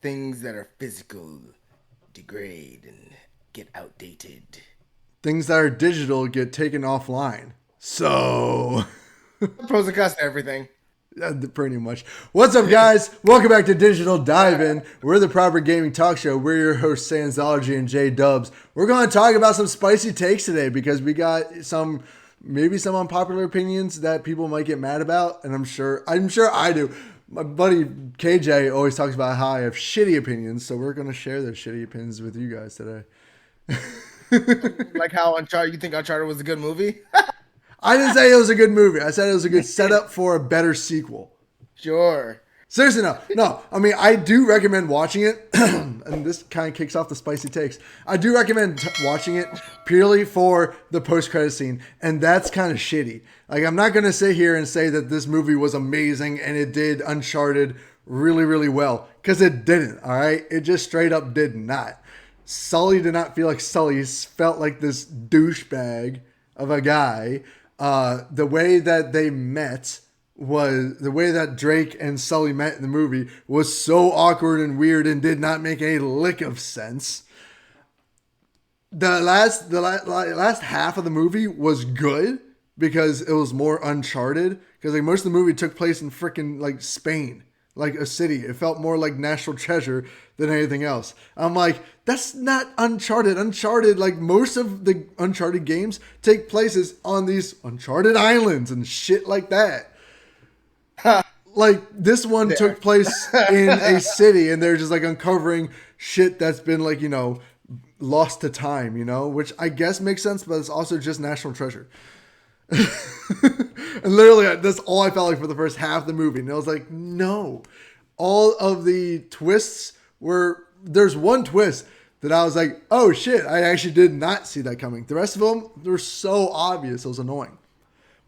things that are physical degrade and get outdated. Things that are digital get taken offline. So, Pros and cons to everything. pretty much. What's up, guys? Welcome back to Digital Dive-In. We're the proper gaming talk show. We're your hosts, Sandsology and JayDubbs. We're going to talk about some spicy takes today because we got maybe some unpopular opinions that people might get mad about, and I'm sure I do. My buddy KJ always talks about how I have shitty opinions, so we're going to share those shitty opinions with you guys today. Like how Uncharted, you think Uncharted was a good movie? I didn't say it was a good movie. I said it was a good setup for a better sequel. Sure. Seriously, no. I mean, I do recommend watching it, and this kind of kicks off the spicy takes. I do recommend watching it purely for the post-credit scene, and that's kind of shitty. Like, I'm not going to sit here and say that this movie was amazing and it did Uncharted really, really well, because it didn't, all right? It just straight up did not. Sully did not feel like Sully. He felt like this douchebag of a guy. The way that they met was the way that Drake and Sully met in the movie was so awkward and weird and did not make a lick of sense. The last half of the movie was good because it was more Uncharted, because like most of the movie took place in freaking like Spain, like a city. It felt more like National Treasure than anything else. I'm like, that's not Uncharted. Uncharted, like most of the Uncharted games take places on these Uncharted islands and shit like that. Like this one took place in a city and they're just like uncovering shit that's been like, lost to time, which I guess makes sense, but it's also just National Treasure. And literally that's all I felt like for the first half of the movie. And I was like, no, all of the twists there's one twist that I was like, oh shit, I actually did not see that coming. The rest of them were so obvious, it was annoying.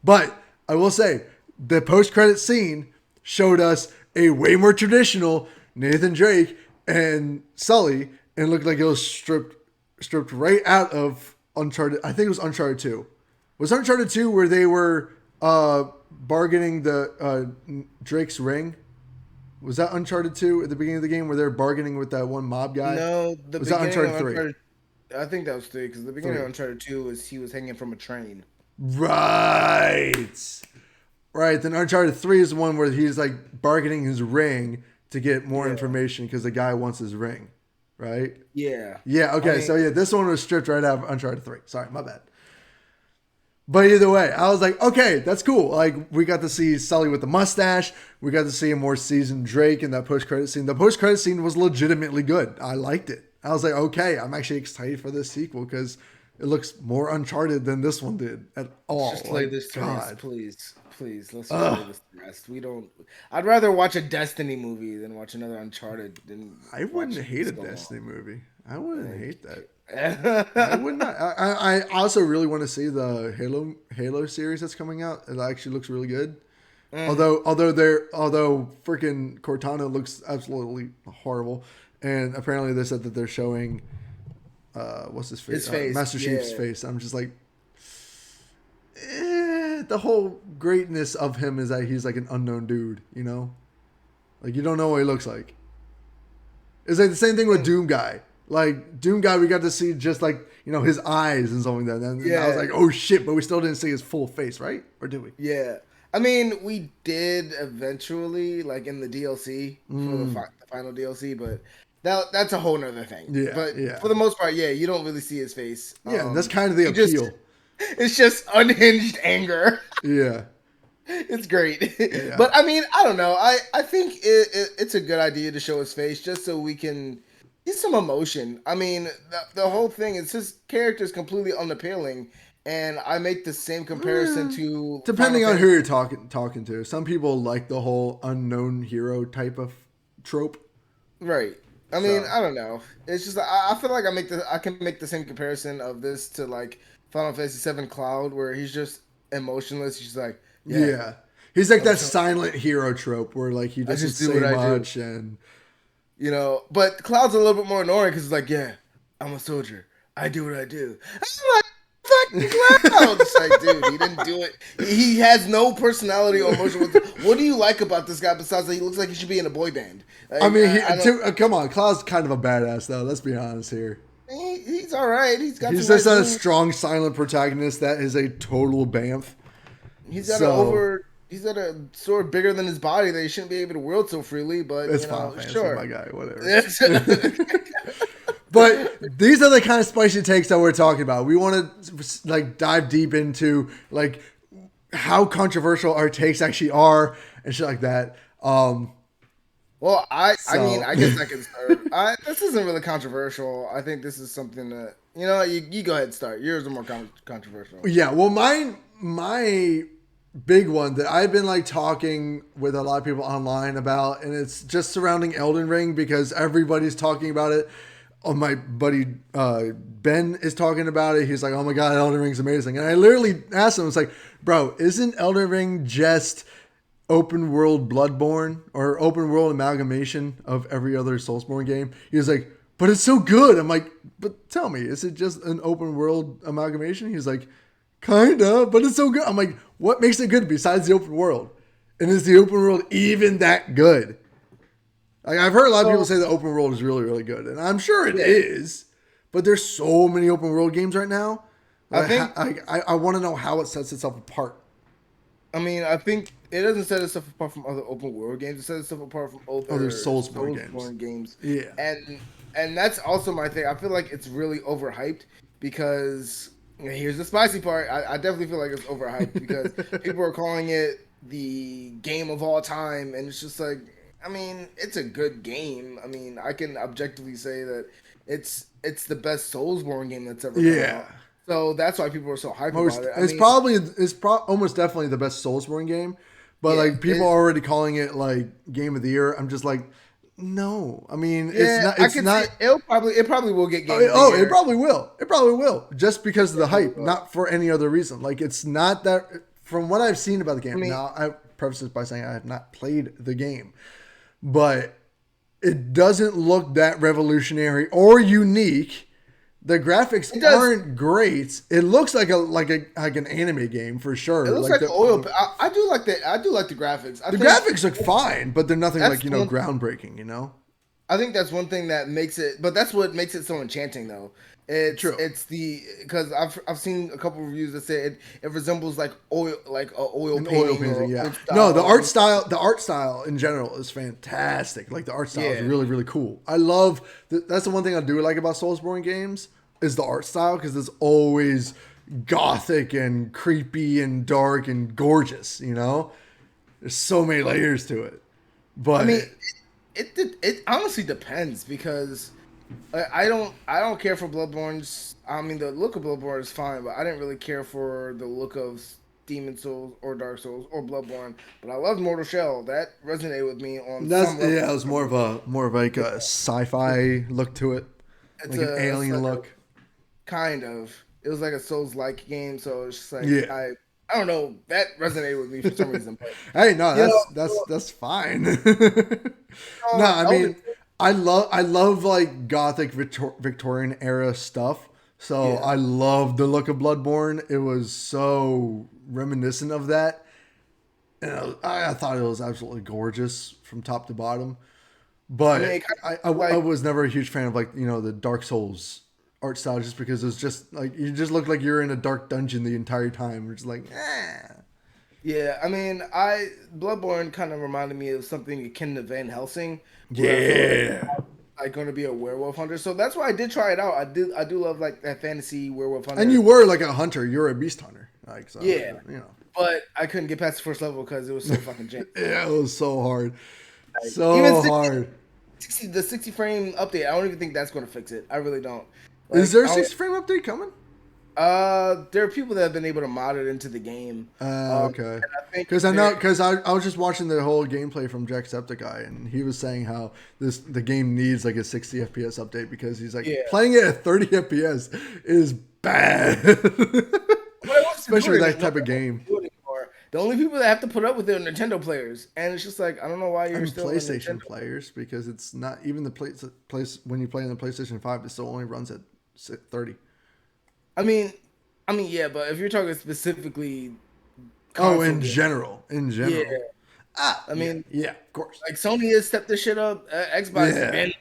But I will say, the post-credit scene showed us a way more traditional Nathan Drake and Sully, and it looked like it was stripped right out of Uncharted. I think it was Uncharted 2. Was Uncharted 2 where they were bargaining the Drake's ring? Was that Uncharted 2 at the beginning of the game where they're bargaining with that one mob guy? No, was that Uncharted 3? I think that was 3, because the beginning of Uncharted 2 was he was hanging from a train. Right. Then Uncharted 3 is the one where he's like bargaining his ring to get more information because the guy wants his ring. Right? Yeah. Yeah, okay. This one was stripped right out of Uncharted 3. Sorry, my bad. But either way, I was like, okay, that's cool. Like, we got to see Sully with the mustache. We got to see a more seasoned Drake in that post-credit scene. The post-credit scene was legitimately good. I liked it. I was like, okay, I'm actually excited for this sequel because it looks more Uncharted than this one did at all. Just play this to rest, please. Let's just play this to rest. I'd rather watch a Destiny movie than watch another Uncharted. I wouldn't hate a Destiny movie. I wouldn't hate that. I would not. I also really want to see the Halo series that's coming out. It actually looks really good. Although freaking Cortana looks absolutely horrible, and apparently they said that they're showing what's his face? His face. Master Chief's face. I'm just like, the whole greatness of him is that he's like an unknown dude. Like you don't know what he looks like. It's like the same thing with Doom Guy. Like Doom Guy, we got to see just like his eyes and something like that. And I was like, oh shit! But we still didn't see his full face, right? Or did we? Yeah, I mean, we did eventually, like in the DLC for the final DLC, but that's a whole nother thing. Yeah, but for the most part, you don't really see his face. Yeah, that's kind of the appeal. It's just unhinged anger. Yeah. It's great. Yeah. But I mean, I don't know. I think it's a good idea to show his face just so we can get some emotion. I mean, the whole thing is his character is completely unappealing, and I make the same comparison to depending on who you're talking to. Some people like the whole unknown hero type of trope. Right. I mean, I don't know. It's just I feel like I can make the same comparison of this to like Final Fantasy VII Cloud, where he's just emotionless. He's like, yeah. He's like that silent hero trope where like he doesn't say much and but Cloud's a little bit more annoying because it's like, I'm a soldier. I do what I do. I'm like, fuck the cloud. It's like, dude, he didn't do it. He has no personality or emotion. What do you like about this guy besides that he looks like he should be in a boy band? Like, I mean, come on, Cloud's kind of a badass though. Let's be honest here. he's all right. He's got He's some just nice a moves. strong, silent protagonist that is a total bamf. He's got a sword bigger than his body that he shouldn't be able to wield so freely. But It's Final Fantasy, sure. my guy, whatever. But these are the kind of spicy takes that we're talking about. We want to like dive deep into like how controversial our takes actually are and shit like that. Well, I mean, I guess I can start. This isn't really controversial. I think this is something that you go ahead and start. Yours are more controversial. Yeah, well, my big one that I've been like talking with a lot of people online about, and it's just surrounding Elden Ring because everybody's talking about it. Oh, my buddy Ben is talking about it. He's like, "Oh my god, Elden Ring's amazing!" And I literally asked him, "I was like, bro, isn't Elden Ring just open world Bloodborne or open world amalgamation of every other Soulsborne game?" He was like, "But it's so good." I'm like, "But tell me, is it just an open world amalgamation?" He's like, "Kinda, but it's so good." I'm like, "What makes it good besides the open world? And is the open world even that good?" Like, I've heard a lot of people say the open world is really, really good, and I'm sure it is. But there's so many open world games right now. I want to know how it sets itself apart. I mean, I think it doesn't set itself apart from other open world games. It sets itself apart from other Soulsborne games. Yeah, and that's also my thing. I feel like it's really overhyped because here's the spicy part. I definitely feel like it's overhyped because people are calling it the game of all time, and it's just like, I mean, it's a good game. I mean, I can objectively say that it's the best Soulsborne game that's ever come out. So that's why people are so hyped about it. It's almost definitely the best Soulsborne game, but like people are already calling it like game of the year. I'm just like, no. I mean, it's not. It's not. It probably will get game. It probably will. It probably will, just because of the hype, not for any other reason. Like, it's not that. From what I've seen about the game, now I preface this by saying I have not played the game, but it doesn't look that revolutionary or unique. The graphics aren't great. It looks like an anime game for sure. It looks like oil. I do like the graphics. The graphics look fine, but they're nothing like groundbreaking. I think that's one thing that makes it, but that's what makes it so enchanting, though. It's because I've seen a couple reviews that say it resembles like oil painting. Yeah. No, the art style in general is fantastic. Like, the art style is really, really cool. I love that's the one thing I do like about Soulsborne games is the art style, because it's always gothic and creepy and dark and gorgeous. There's so many layers to it. But I mean, it honestly depends, because I don't care for Bloodborne's. I mean, the look of Bloodborne is fine, but I didn't really care for the look of Demon Souls or Dark Souls or Bloodborne. But I loved Mortal Shell. That resonated with me on some level. Yeah, it was more of like a sci-fi look to it, like an alien look. Kind of. It was like a Souls-like game, so it's just like I don't know. That resonated with me for some reason. But, hey, no, that's fine. No, I mean, I love like gothic Victorian era stuff. So I love the look of Bloodborne. It was so reminiscent of that, and I thought it was absolutely gorgeous from top to bottom. But I was never a huge fan of like the Dark Souls art style, just because it's just like you just look like you're in a dark dungeon the entire time. It's like, Yeah, I mean, Bloodborne kind of reminded me of something akin to Van Helsing. Like going to be a werewolf hunter, so that's why I did try it out. I do love like that fantasy werewolf hunter. And you were like a hunter. You're a beast hunter. Like, so, But I couldn't get past the first level because it was so fucking janky. Yeah, it was so hard. So hard. The 60 frame update, I don't even think that's going to fix it. I really don't. Like, is there a 60 frame update coming? There are people that have been able to mod it into the game. Okay. Because I was just watching the whole gameplay from Jacksepticeye, and he was saying how the game needs like a 60 FPS update, because he's like playing it at 30 FPS is bad, especially with that type of game. The only people that have to put up with it are Nintendo players, and it's just like, I don't know why you're still PlayStation players, because it's not even the place when you play on the PlayStation 5, it still only runs at 30. I mean, I mean, yeah, but if you're talking specifically Oh, console game, in yeah. general. Ah, I yeah, mean, yeah, of course. like Sony has stepped this shit up. Xbox Yeah, been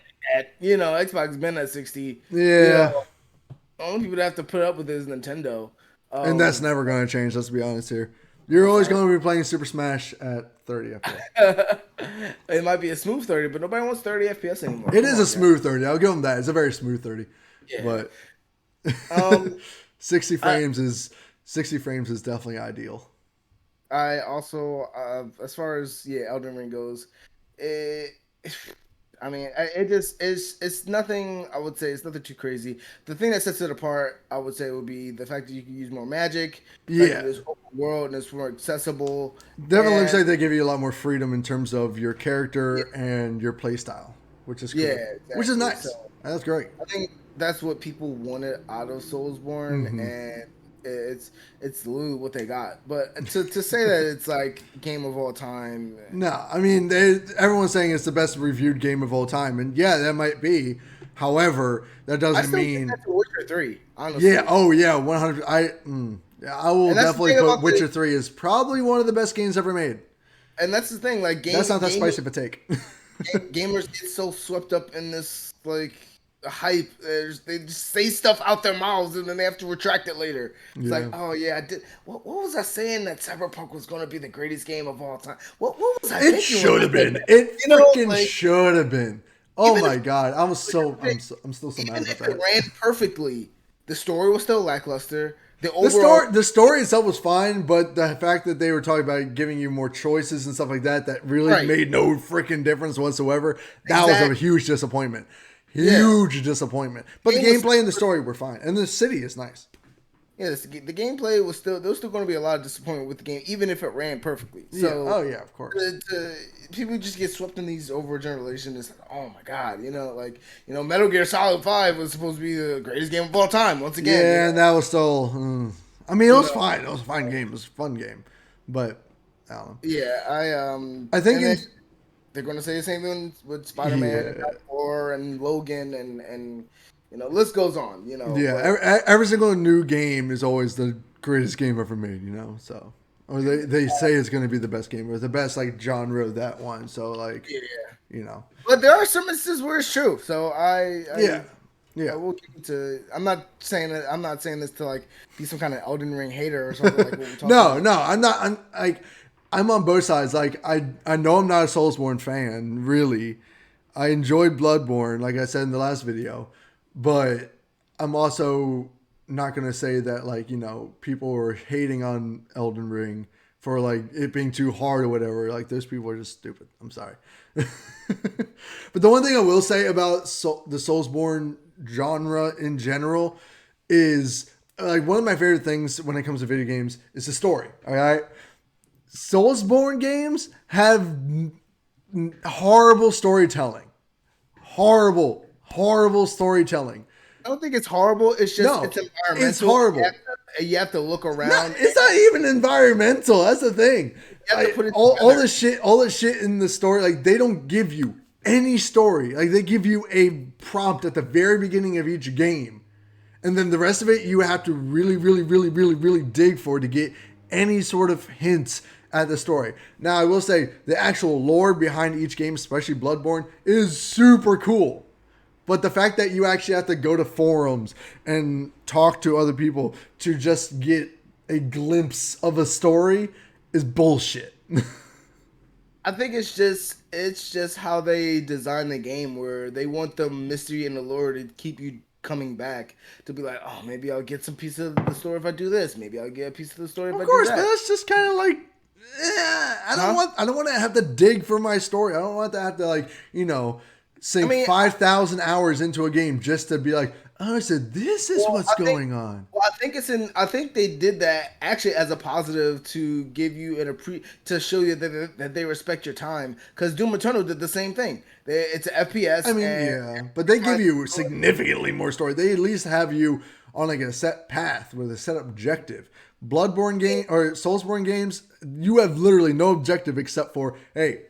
Xbox been at 60. You yeah. know, the only people that have to put up with it is Nintendo. And that's Um, never going to change, let's be honest here. You're always fair. going to be playing Super Smash at 30 FPS. It might be a smooth 30, but nobody wants 30 FPS anymore. It Come is a on, guys. smooth 30. I'll give them that. It's a very smooth 30. Yeah. But Um, 60 I frames is 60 frames is definitely ideal. I also as far as Elden Ring goes, it I mean, it just it's nothing. I would say it's nothing too crazy. The thing that sets it apart, I would say, would be the fact that you can use more magic, the fact that Yeah. it's open world and it's more accessible, Definitely looks and like they give you a lot more freedom in terms of your character yeah, and your play style, which is yeah, cool. Which is exactly. So nice. That's great. I think that's what people wanted out of Soulsborne, Hmm. and it's literally what they got. But to say that it's like game of all time, No, I mean, everyone's saying it's the best reviewed game of all time, and yeah, that might be. However, that I doesn't still give mean, that to Witcher 3, yeah, honestly. oh yeah, 100. Yeah, I will And that's the definitely thing put about Witcher 3 is probably one of the best games ever made. that's the thing, like That's not that spicy of a take. gamers get so swept up in this like hype. They just say stuff out their mouths and then they have to retract it later. It's like, Yeah. oh yeah, I did. What was I saying that Cyberpunk was going to be the greatest game of all time? What was I It thinking when should I have said been. that? It You know, freaking like should have been. Oh even my if god, I'm still so mad even about if it that. ran perfectly, the story was still lackluster. The overall, The story itself was fine, but the fact that they were talking about giving you more choices and stuff like that that really right, made no freaking difference whatsoever. That was a exactly, huge disappointment. yeah. Huge disappointment. But the Game was gameplay and the story were fine. And the city is nice. Yeah, the gameplay was still there was still going to be a lot of disappointment with the game, even if it ran perfectly. Yeah. So Oh yeah, of course. people just get swept in these overgeneration. It's like, oh my god, Metal Gear Solid 5 was supposed to be the greatest game of all time. Once again, Yeah, and that was still I mean, it you was know, fine. It was a fine game. It was a fun game. But I don't know. yeah. I think And then in they're going to say the same thing with Spider Man and yeah. God of War and Logan and list goes on. Yeah, But every single new game is always the greatest game ever made, so or they say it's going to be the best game or the best like genre that one. So like, yeah, you know. but there are some instances where it's true. So Yeah. I Yeah. will give it to. I'm not saying that. I'm not saying this to like be some kind of Elden Ring hater or something like what we're talking No, about. no, I'm not I'm like I'm on both sides. Like I know I'm not a Soulsborne fan, really. I enjoyed Bloodborne like I said in the last video, but I'm also not going to say that like, people are hating on Elden Ring for like it being too hard or whatever. Like those people are just stupid. I'm sorry. But the one thing I will say about the Soulsborne genre in general is like one of my favorite things when it comes to video games is the story. All right. Soulsborne games have horrible storytelling. Horrible storytelling. I don't think it's horrible. It's just No, it's it's environmental. horrible. You have to look Not, around. it's not even environmental. That's the thing. You have to put it All together. the shit in the story, like they don't give you any story. Like they give you a prompt at the very beginning of each game, and then the rest of it you have to really dig for to get any sort of hints at the story. Now I will say the actual lore behind each game, especially Bloodborne, is super cool. But the fact that you actually have to go to forums and talk to other people to just get a glimpse of a story is bullshit. I think it's just how they design the game, where they want the mystery and the lore to keep you coming back to be like, oh, maybe I'll get some piece of the story if I do this. Maybe I'll get a piece of the story if Of I do course, but that. that's just kind of like, I don't want to have to dig for my story. I don't want to have to like, sink I mean, 5,000 hours into a game just to be like, oh, so this is what's going on. Well, I think they did that actually as a positive to give you to show you that they respect your time. Because Doom Eternal did the same thing. It's an FPS. I mean, and yeah, but they give you significantly more story. They at least have you on like a set path with a set objective. Bloodborne game or Soulsborne games, you have literally no objective except for, hey,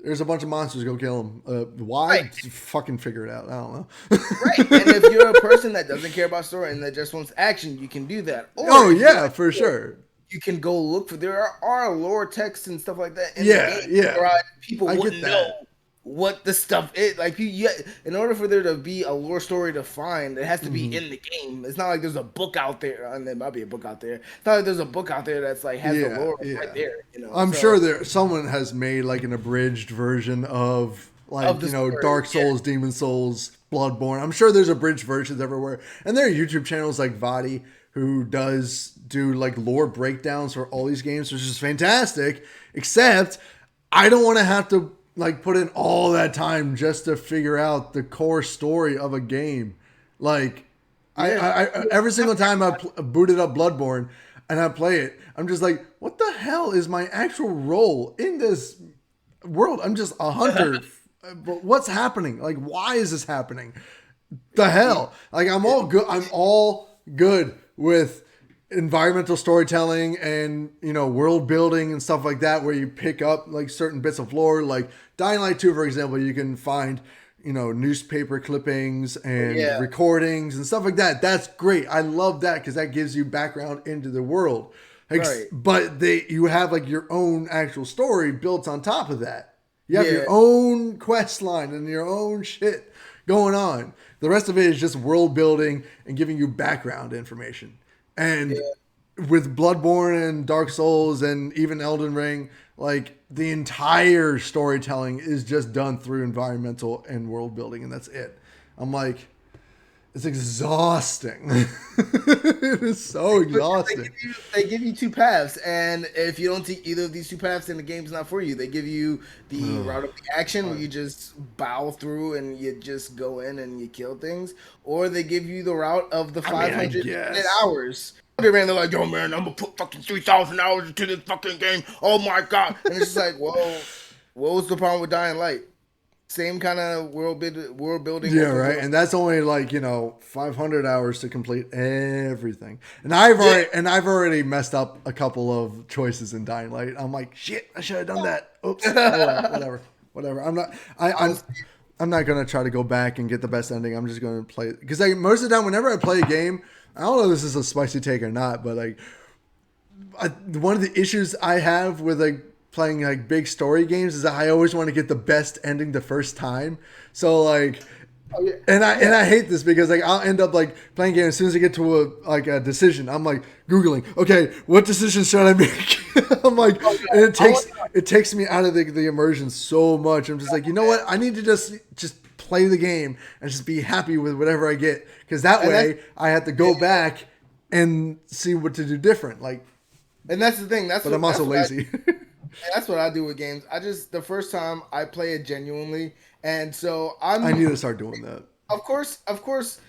There's a bunch of monsters. Go kill them. Why? Right. Fucking figure it out. I don't know. Right. And if you're a person that doesn't care about story and that just wants action, you can do that. Or Oh if you yeah, like for sure. you can go look for there are lore texts and stuff like that in the Yeah, game yeah. where people I wouldn't get know that. what the stuff is. Like in order for there to be a lore story to find, it has to be Mhm. in the game. It's not like there's a book out there, and there might be a book out there. It's not like there's a book out there that's like has the Yeah, lore right yeah. there. You know, I'm so sure someone has made like an abridged version of of like the story, Dark yeah, Souls, Demon Souls, Bloodborne. I'm sure there's abridged versions everywhere, and there are YouTube channels like Vadi who do like lore breakdowns for all these games, which is fantastic. Except I don't want to have to like put in all that time just to figure out the core story of a game. Like yeah. I every single time I booted up Bloodborne and I play it, I'm just like, what the hell is my actual role in this world? I'm just a hunter. But what's happening? Like, why is this happening? The hell? Like, I'm all good. I'm all good with environmental storytelling and world building and stuff like that, where you pick up like certain bits of lore. Like Dying Light 2, for example, you can find newspaper clippings and Yeah. recordings and stuff like that. That's great. I love that because that gives you background into the world. Right. But you have like your own actual story built on top of that. You have Yeah. your own quest line and your own shit going on. The rest of it is just world building and giving you background information. And with Bloodborne and Dark Souls and even Elden Ring, like the entire storytelling is just done through environmental and world building, and that's it. I'm like, it's exhausting. It is so exhausting. They give you two paths, and if you don't take either of these two paths, then the game's not for you. They give you the route of the action where you just bow through and you just go in and you kill things, or they give you the route of the I 500 guess. hours. They're like, yo, man, I'm gonna put fucking 3,000 hours into this fucking game. Oh my god! And it's just like, well, what was the problem with Dying Light? Same kind of world building. Yeah, right. And that's only like 500 hours to complete everything. And I've already messed up a couple of choices in Dying Light. I'm like, shit, I should have done that. Oops. Oh, well, whatever. I'm not gonna try to go back and get the best ending. I'm just gonna play it because most of the time, whenever I play a game, I don't know if this is a spicy take or not, but like one of the issues I have with like playing like big story games is that I always want to get the best ending the first time. So like, and I hate this because like I'll end up like playing games as soon as I get to a decision. I'm like Googling, okay, what decision should I make? I'm like, and it takes me out of the immersion so much. I'm just like, you know what? I need to just play the game and just be happy with whatever I get, because that way I have to go back and see what to do different. Like, and that's the thing. But I'm also lazy. That's what I do with games. The first time I play it genuinely, and so I need to start doing that. Of course,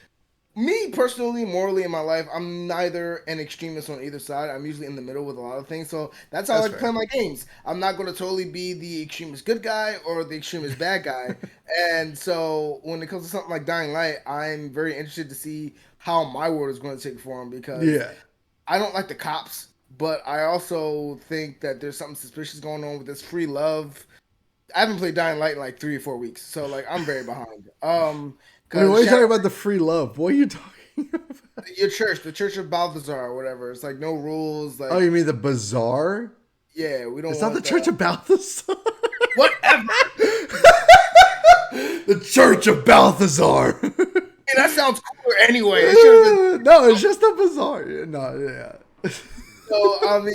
me personally, morally in my life, I'm neither an extremist on either side. I'm usually in the middle with a lot of things. So that's how I play my games. I'm not going to totally be the extremist good guy or the extremist bad guy. And so when it comes to something like Dying Light, I'm very interested to see how my world is going to take form, because I don't like the cops. But I also think that there's something suspicious going on with this free love. I haven't played Dying Light in like 3 or 4 weeks, so like I'm very behind. Wait, what are you talking about? The free love? What are you talking about? The Church of Balthazar, or whatever. It's like no rules. Like, oh, you mean the bazaar? Yeah, we don't. It's not the Church of Balthazar. Whatever. The Church of Balthazar. Hey, that sounds cooler anyway. No, it's just a bazaar. No, yeah. So I mean,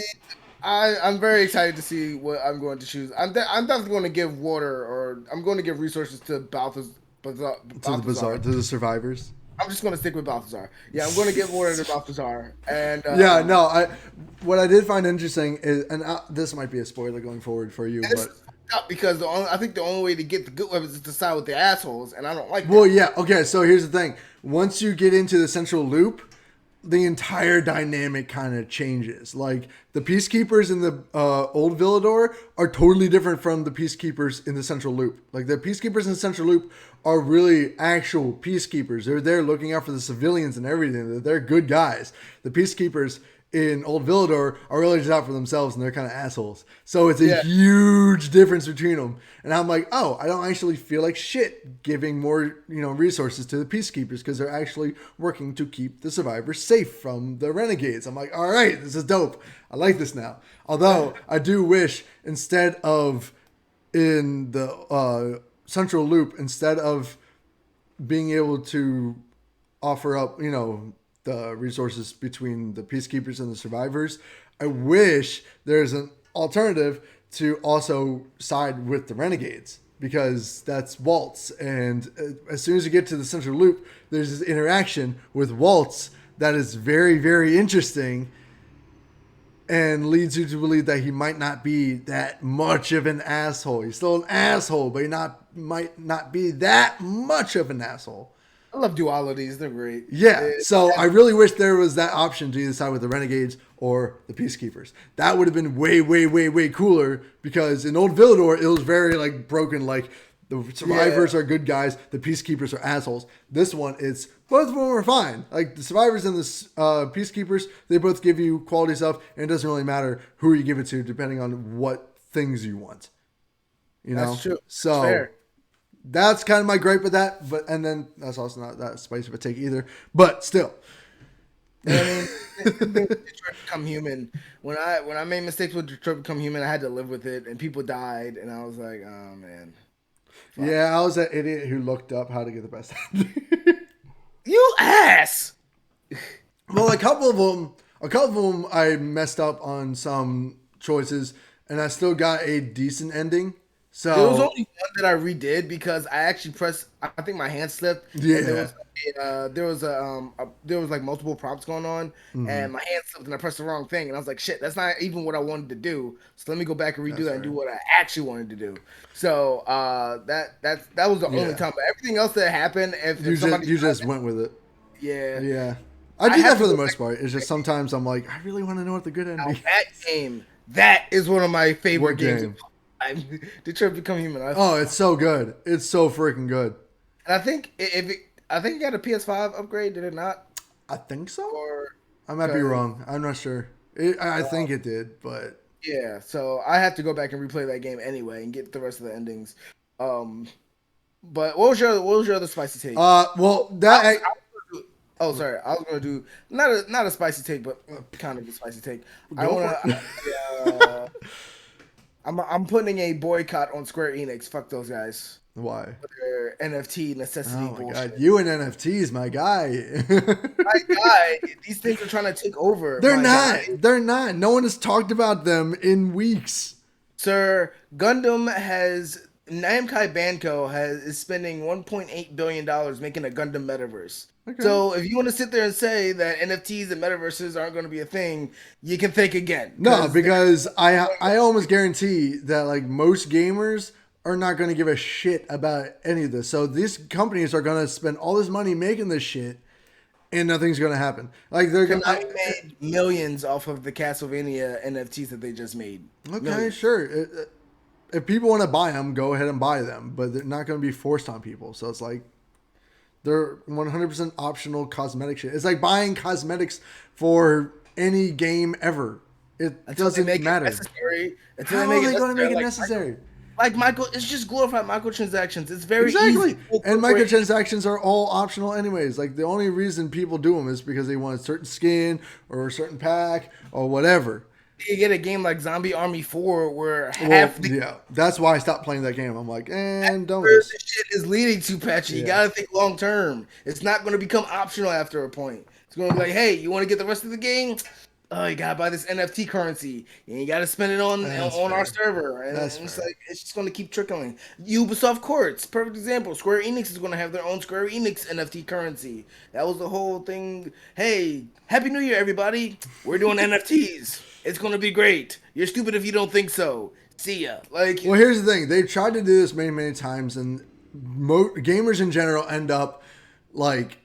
I'm very excited to see what I'm going to choose. I'm definitely going to give water, or I'm going to give resources to Balthazar. To the bazaar, to the survivors. I'm just going to stick with Balthazar. Yeah, I'm going to give water to Balthazar. And what I did find interesting is, and this might be a spoiler going forward for you, but because I think the only way to get the good weapons is to side with the assholes, and I don't like that. Well, yeah, okay. So here's the thing: once you get into the central loop, the entire dynamic kind of changes. Like the peacekeepers in the old Villador are totally different from the peacekeepers in the central loop. Like the peacekeepers in the central loop are really actual peacekeepers. They're there looking out for the civilians and everything. They're good guys. The peacekeepers in Old Villador are really just out for themselves and they're kind of assholes. So it's a Yeah. huge difference between them. And I'm like, oh, I don't actually feel like shit giving more, resources to the peacekeepers because they're actually working to keep the survivors safe from the renegades. I'm like, all right, this is dope. I like this now. Although I do wish instead of in the central loop, instead of being able to offer up, the resources between the peacekeepers and the survivors, I wish there's an alternative to also side with the renegades because that's Waltz. And as soon as you get to the central loop, there's this interaction with Waltz that is very, very interesting and leads you to believe that he might not be that much of an asshole. He's still an asshole, but might not be that much of an asshole. I love dualities. They're great. Yeah, so I really wish there was that option to either side with the Renegades or the Peacekeepers. That would have been way, way, way, way cooler because in Old Villador, it was very like broken. Like the survivors are good guys, the Peacekeepers are assholes. This one, it's both of them are fine. Like the survivors and the Peacekeepers, they both give you quality stuff, and it doesn't really matter who you give it to, depending on what things you want. That's true. So. Fair. That's kind of my gripe with that, and then that's also not that spicy of a take either. But still, I mean, Detroit Become Human. When I made mistakes with Detroit Become Human, I had to live with it, and people died, and I was like, oh man. Fuck. Yeah, I was that idiot who looked up how to get the best ending. You ass. Well, a couple of them, I messed up on some choices, and I still got a decent ending. So there was only one that I redid because I actually pressed. I think my hand slipped. Yeah. And there was like multiple prompts going on, and my hand slipped, and I pressed the wrong thing, and I was like, "Shit, that's not even what I wanted to do." So let me go back and redo that and do what I actually wanted to do. So that was the only time. But everything else that happened, if you somebody just went with it. Yeah. Yeah. I do that for the most part. It's just sometimes I'm like, I really want to know what the good ending is. That game, that is one of my favorite games. Detroit Become Human. It's so good. It's so freaking good. And I think I think it got a PS5 upgrade. Did it not? I think so. Or I might be wrong. I'm not sure. I think it did, but yeah. So I have to go back and replay that game anyway and get the rest of the endings. But what was your other spicy take? Well, that. Oh, sorry. I was gonna do not a spicy take, but kind of a spicy take. I'm putting a boycott on Square Enix. Fuck those guys. Why? Their NFT necessity bullshit. My God. You and NFTs, my guy. My guy. These things are trying to take over. They're not. They're not. No one has talked about them in weeks. Sir, Namco Bandco is spending $1.8 billion making a Gundam metaverse. Okay. So if you want to sit there and say that NFTs and metaverses aren't going to be a thing, you can think again. No, because I almost guarantee that like most gamers are not going to give a shit about any of this. So these companies are going to spend all this money making this shit, and nothing's going to happen. Like they're going to made millions off of the Castlevania NFTs that they just made. Okay, millions. Sure. If people want to buy them, go ahead and buy them, but they're not going to be forced on people. So it's like they're 100% optional cosmetic shit. It's like buying cosmetics for any game ever. It doesn't matter. How are they going to make it necessary? Like it's just glorified microtransactions. It's very easy. And microtransactions are all optional anyways. Like the only reason people do them is because they want a certain skin or a certain pack or whatever. You get a game like Zombie Army 4 where that's why I stopped playing that game. I'm like, don't. Where this shit is leading to, Patchy. You gotta think long term. It's not going to become optional after a point. It's going to be like, hey, you want to get the rest of the game? Oh, you gotta buy this NFT currency, and you gotta spend it on our server, and it's like it's just gonna keep trickling. Ubisoft Quartz, perfect example. Square Enix is gonna have their own Square Enix NFT currency. That was the whole thing. Hey, Happy New Year, everybody! We're doing NFTs. It's gonna be great. You're stupid if you don't think so. See ya. Well, here's the thing. They tried to do this many times, and gamers in general end up like.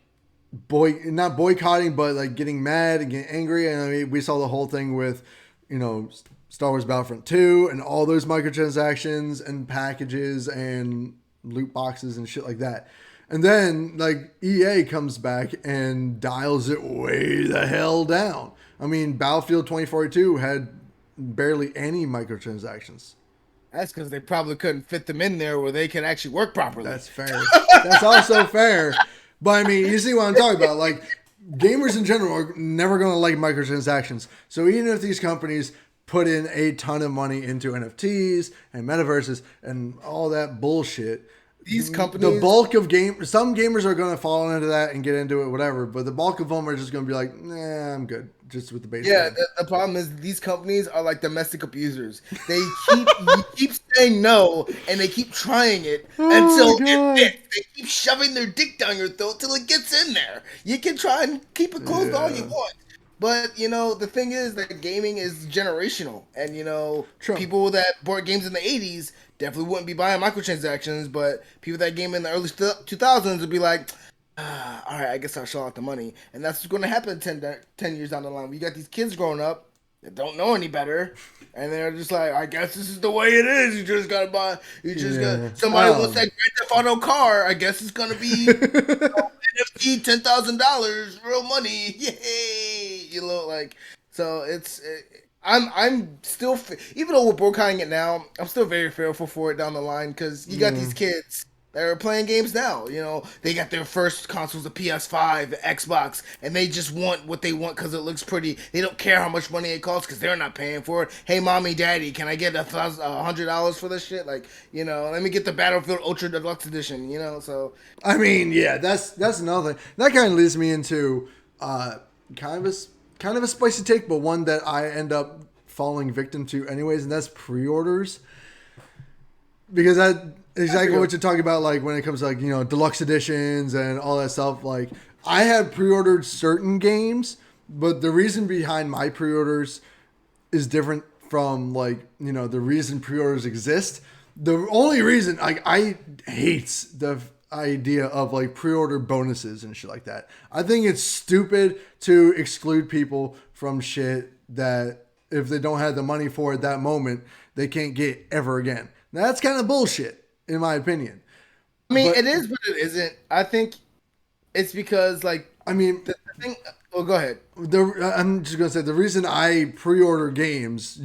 Not boycotting, but like getting mad and getting angry. And I mean, we saw the whole thing with, Star Wars Battlefront 2 and all those microtransactions and packages and loot boxes and shit like that. And then like EA comes back and dials it way the hell down. I mean, Battlefield 2042 had barely any microtransactions. That's because they probably couldn't fit them in there where they can actually work properly. That's fair. That's also fair. But I mean, you see what I'm talking about. Like, gamers in general are never going to like microtransactions. So even if these companies put in a ton of money into NFTs and metaverses and all that bullshit, These companies, the bulk of some gamers are going to fall into that and get into it, whatever. But the bulk of them are just going to be like, nah, I'm good, just with the base. yeah, the problem is these companies are like domestic abusers. They keep you keep saying no, and they keep trying it until it fits. They keep shoving their dick down your throat till it gets in there. You can try and keep it closed all you want. But the thing is that gaming is generational, and True. people that bought games in the '80s definitely wouldn't be buying microtransactions. But people that game in the early 2000s would be like, all right, I guess I'll shell out the money, and that's what's going to happen 10 years down the line. We got these kids growing up that don't know any better, and they're just like, I guess this is the way it is. You just gotta buy. You just got somebody wants that Grand Theft Auto car. I guess it's gonna be NFT $10,000, real money. Yay! So it's. I'm still, even though we're boycotting it now, I'm still very fearful for it down the line because you got these kids that are playing games now. They got their first consoles, the PS5, the Xbox, and they just want what they want because it looks pretty. They don't care how much money it costs because they're not paying for it. Hey, mommy, daddy, can I get $100 for this shit? Let me get the Battlefield Ultra Deluxe Edition. So I mean, yeah, that's another thing. That kind of leads me into kind of a spicy take, but one that I end up falling victim to anyways, and that's pre-orders. Because that exactly what you're talking about, like when it comes to deluxe editions and all that stuff. Like, I have pre-ordered certain games, but the reason behind my pre-orders is different from the reason pre-orders exist. The only reason I hate the idea of pre-order bonuses and shit like that. I think it's stupid to exclude people from shit that if they don't have the money for it that moment, they can't get ever again. Now, that's kind of bullshit, in my opinion. I mean, it is, but it isn't. I think it's because the thing. Well, go ahead. I'm just gonna say the reason I pre-order games,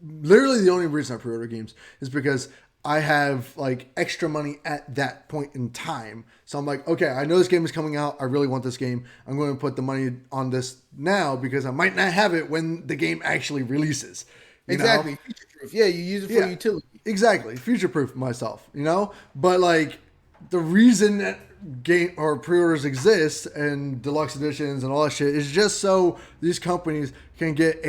literally the only reason I pre-order games is because I have extra money at that point in time. So I'm like, okay, I know this game is coming out. I really want this game. I'm going to put the money on this now because I might not have it when the game actually releases. Exactly. Future proof. Yeah, you use it for utility. Exactly. Future proof myself, But the reason that game or pre-orders exist and deluxe editions and all that shit is just so these companies can get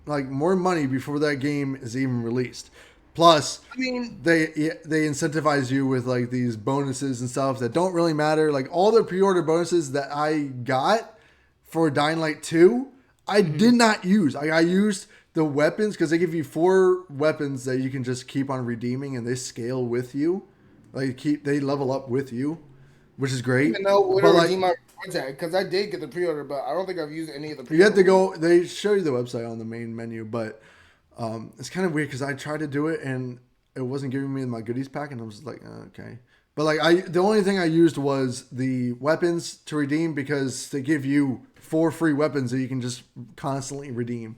more money before that game is even released. Plus, they incentivize you with these bonuses and stuff that don't really matter. All the pre-order bonuses that I got for Dying Light 2, I did not use. I used the weapons because they give you 4 weapons that you can just keep on redeeming and they scale with you. They level up with you, which is great. I know where to redeem my rewards at because I did get the pre-order, but I don't think I've used any of the pre-order. You have to go. They show you the website on the main menu, but. It's kind of weird because I tried to do it and it wasn't giving me my goodies pack, and I was like, okay. But the only thing I used was the weapons to redeem because they give you 4 free weapons that you can just constantly redeem.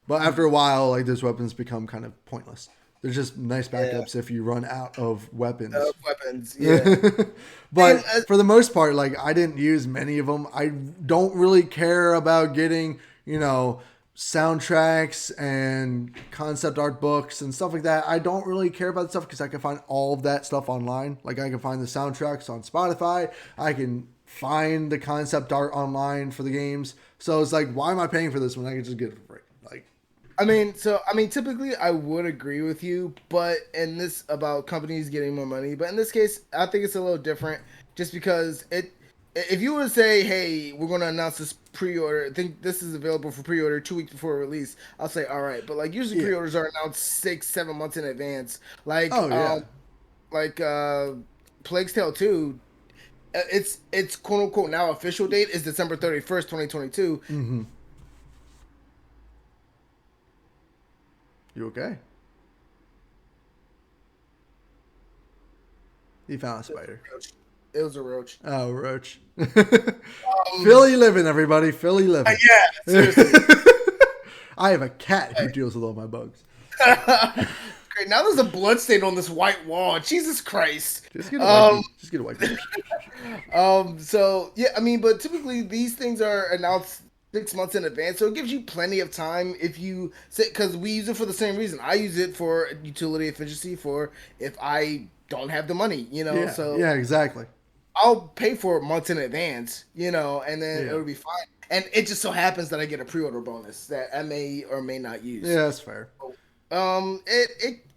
But after a while, those weapons become kind of pointless. They're just nice backups if you run out of weapons. Yeah. But for the most part, I didn't use many of them. I don't really care about getting, soundtracks and concept art books and stuff like that. I don't really care about stuff because I can find all of that stuff online. I can find the soundtracks on Spotify. I can find the concept art online for the games. So it's why am I paying for this when I can just get it for free? Typically I would agree with you, but in this about companies getting more money, but in this case, I think it's a little different just because if you were to say, hey, we're going to announce this pre-order, I think this is available for pre-order 2 weeks before release, I'll say, all right. But usually pre-orders are announced 6-7 months in advance. Plague's Tale 2, its quote unquote now official date is December 31st, 2022. Mm-hmm. You okay? He found a spider. It was a roach. Oh, roach. Philly living, everybody. Philly living. Yeah, seriously. I have a cat who deals with all my bugs. Great. Now there's a blood stain on this white wall. Jesus Christ. Just get a white. Just get a white. So yeah, I mean, but typically these things are announced 6 months in advance, so it gives you plenty of time if you say, because we use it for the same reason. I use it for utility efficiency for if I don't have the money, Yeah, so yeah, exactly. I'll pay for it months in advance, and then Yeah. it'll be fine. And it just so happens that I get a pre-order bonus that I may or may not use. Yeah, that's fair.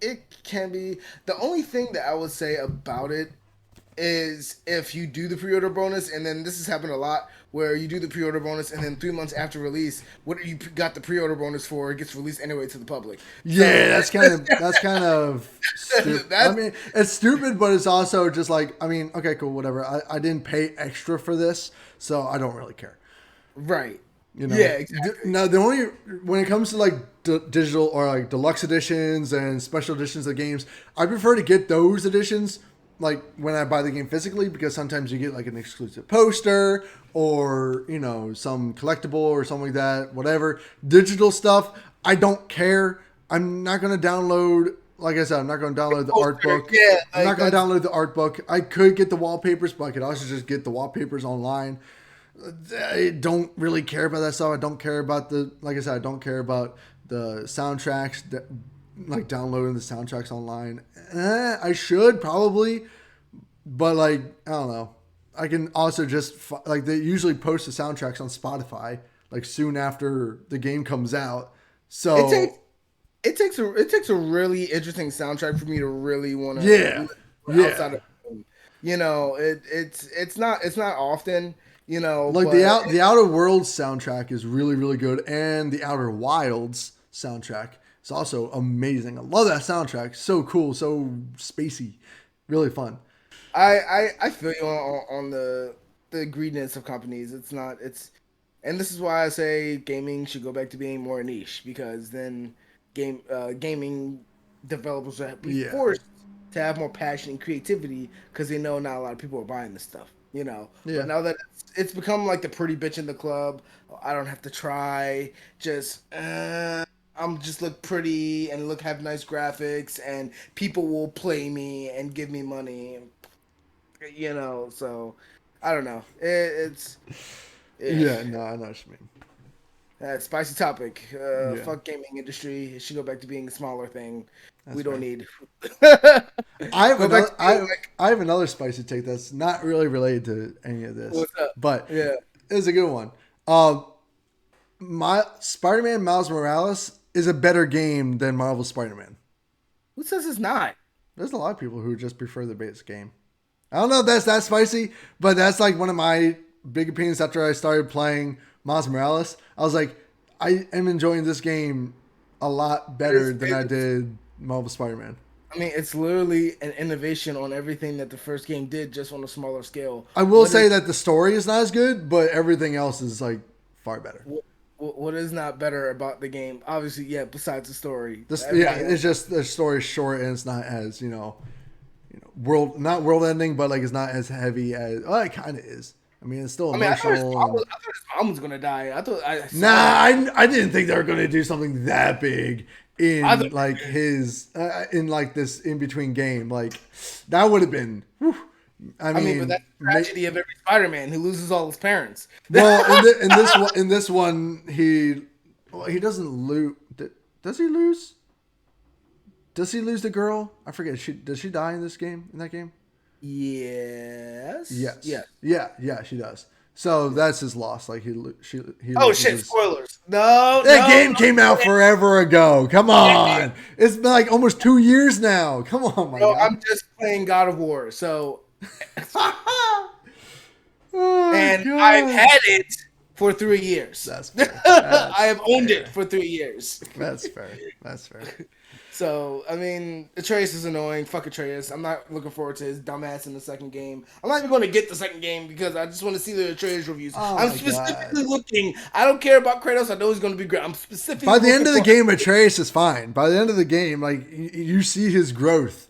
It can be. The only thing that I would say about it is if you do the pre-order bonus, and then this has happened a lot where you do the pre-order bonus, and then 3 months after release, what you got the pre-order bonus for gets released anyway to the public. Yeah, that's kind of stupid. I mean, it's stupid, but it's also just like, I mean, okay, cool, whatever. I didn't pay extra for this, so I don't really care. Right. Yeah, exactly. Now, when it comes to like digital or like deluxe editions and special editions of games, I prefer to get those editions like when I buy the game physically, because sometimes you get like an exclusive poster or, some collectible or something like that, whatever. Digital stuff, I don't care. I'm not going to download, like I said, I'm not going to download the art book. Yeah, I'm not going to download the art book. I could get the wallpapers, but I could also just get the wallpapers online. I don't really care about that stuff. I don't care about like I said, I don't care about the soundtracks, like downloading the soundtracks online. I should probably, but like, I don't know. I can also just, like, they usually post the soundtracks on Spotify, like soon after the game comes out. So it takes a really interesting soundtrack for me to really want to outside of it's not often. Like the Outer Worlds soundtrack is really, really good, and the Outer Wilds soundtrack is also amazing. I love that soundtrack. So cool, so spacey, really fun. I feel you on the greediness of companies. And this is why I say gaming should go back to being more niche, because then gaming developers will be forced to have more passion and creativity because they know not a lot of people are buying this stuff. Yeah. But now that it's become like the pretty bitch in the club, I don't have to try. I'm just look pretty and have nice graphics, and people will play me and give me money. So I don't know. Yeah, no, I know what you mean. Spicy topic. Fuck gaming industry. It should go back to being a smaller thing. We don't need. I have another spicy take that's not really related to any of this. What's up? But yeah, it's a good one. My Spider-Man Miles Morales is a better game than Marvel Spider-Man. Who says it's not? There's a lot of people who just prefer the base game. I don't know if that's that spicy, but that's like one of my big opinions after I started playing Miles Morales. I was like, I am enjoying this game a lot better than I did Marvel Spider-Man. I mean, it's literally an innovation on everything that the first game did, just on a smaller scale. I will say that the story is not as good, but everything else is like far better. What is not better about the game? Obviously, besides the story. It's just the story's short and it's not as, not world ending, but like it's not as heavy as, it kind of is. I mean, it's still emotional. I thought his mom was gonna die. I didn't think they were gonna do something that big in like his in like this in between game. Like that would have been. Whew. I mean, but that's the tragedy of every Spider-Man who loses all his parents. Well, in this one, he doesn't lose. Does he lose? Does he lose the girl? I forget. Does she die in this game? In that game? Yes. Yeah, she does. So that's his loss. Like he oh shit! Spoilers. No. That game came out forever ago. Come on, it's been like almost 2 years now. Come on, my God. I'm just playing God of War. So, and God. I've had it for 3 years. That's fair. I have owned it for 3 years. That's fair. So, I mean, Atreus is annoying. Fuck Atreus. I'm not looking forward to his dumbass in the second game. I'm not even going to get the second game because I just want to see the Atreus reviews. I'm specifically looking. I don't care about Kratos. I know he's going to be great. I'm specifically by the end of the game, Atreus is fine. By the end of the game, like you see his growth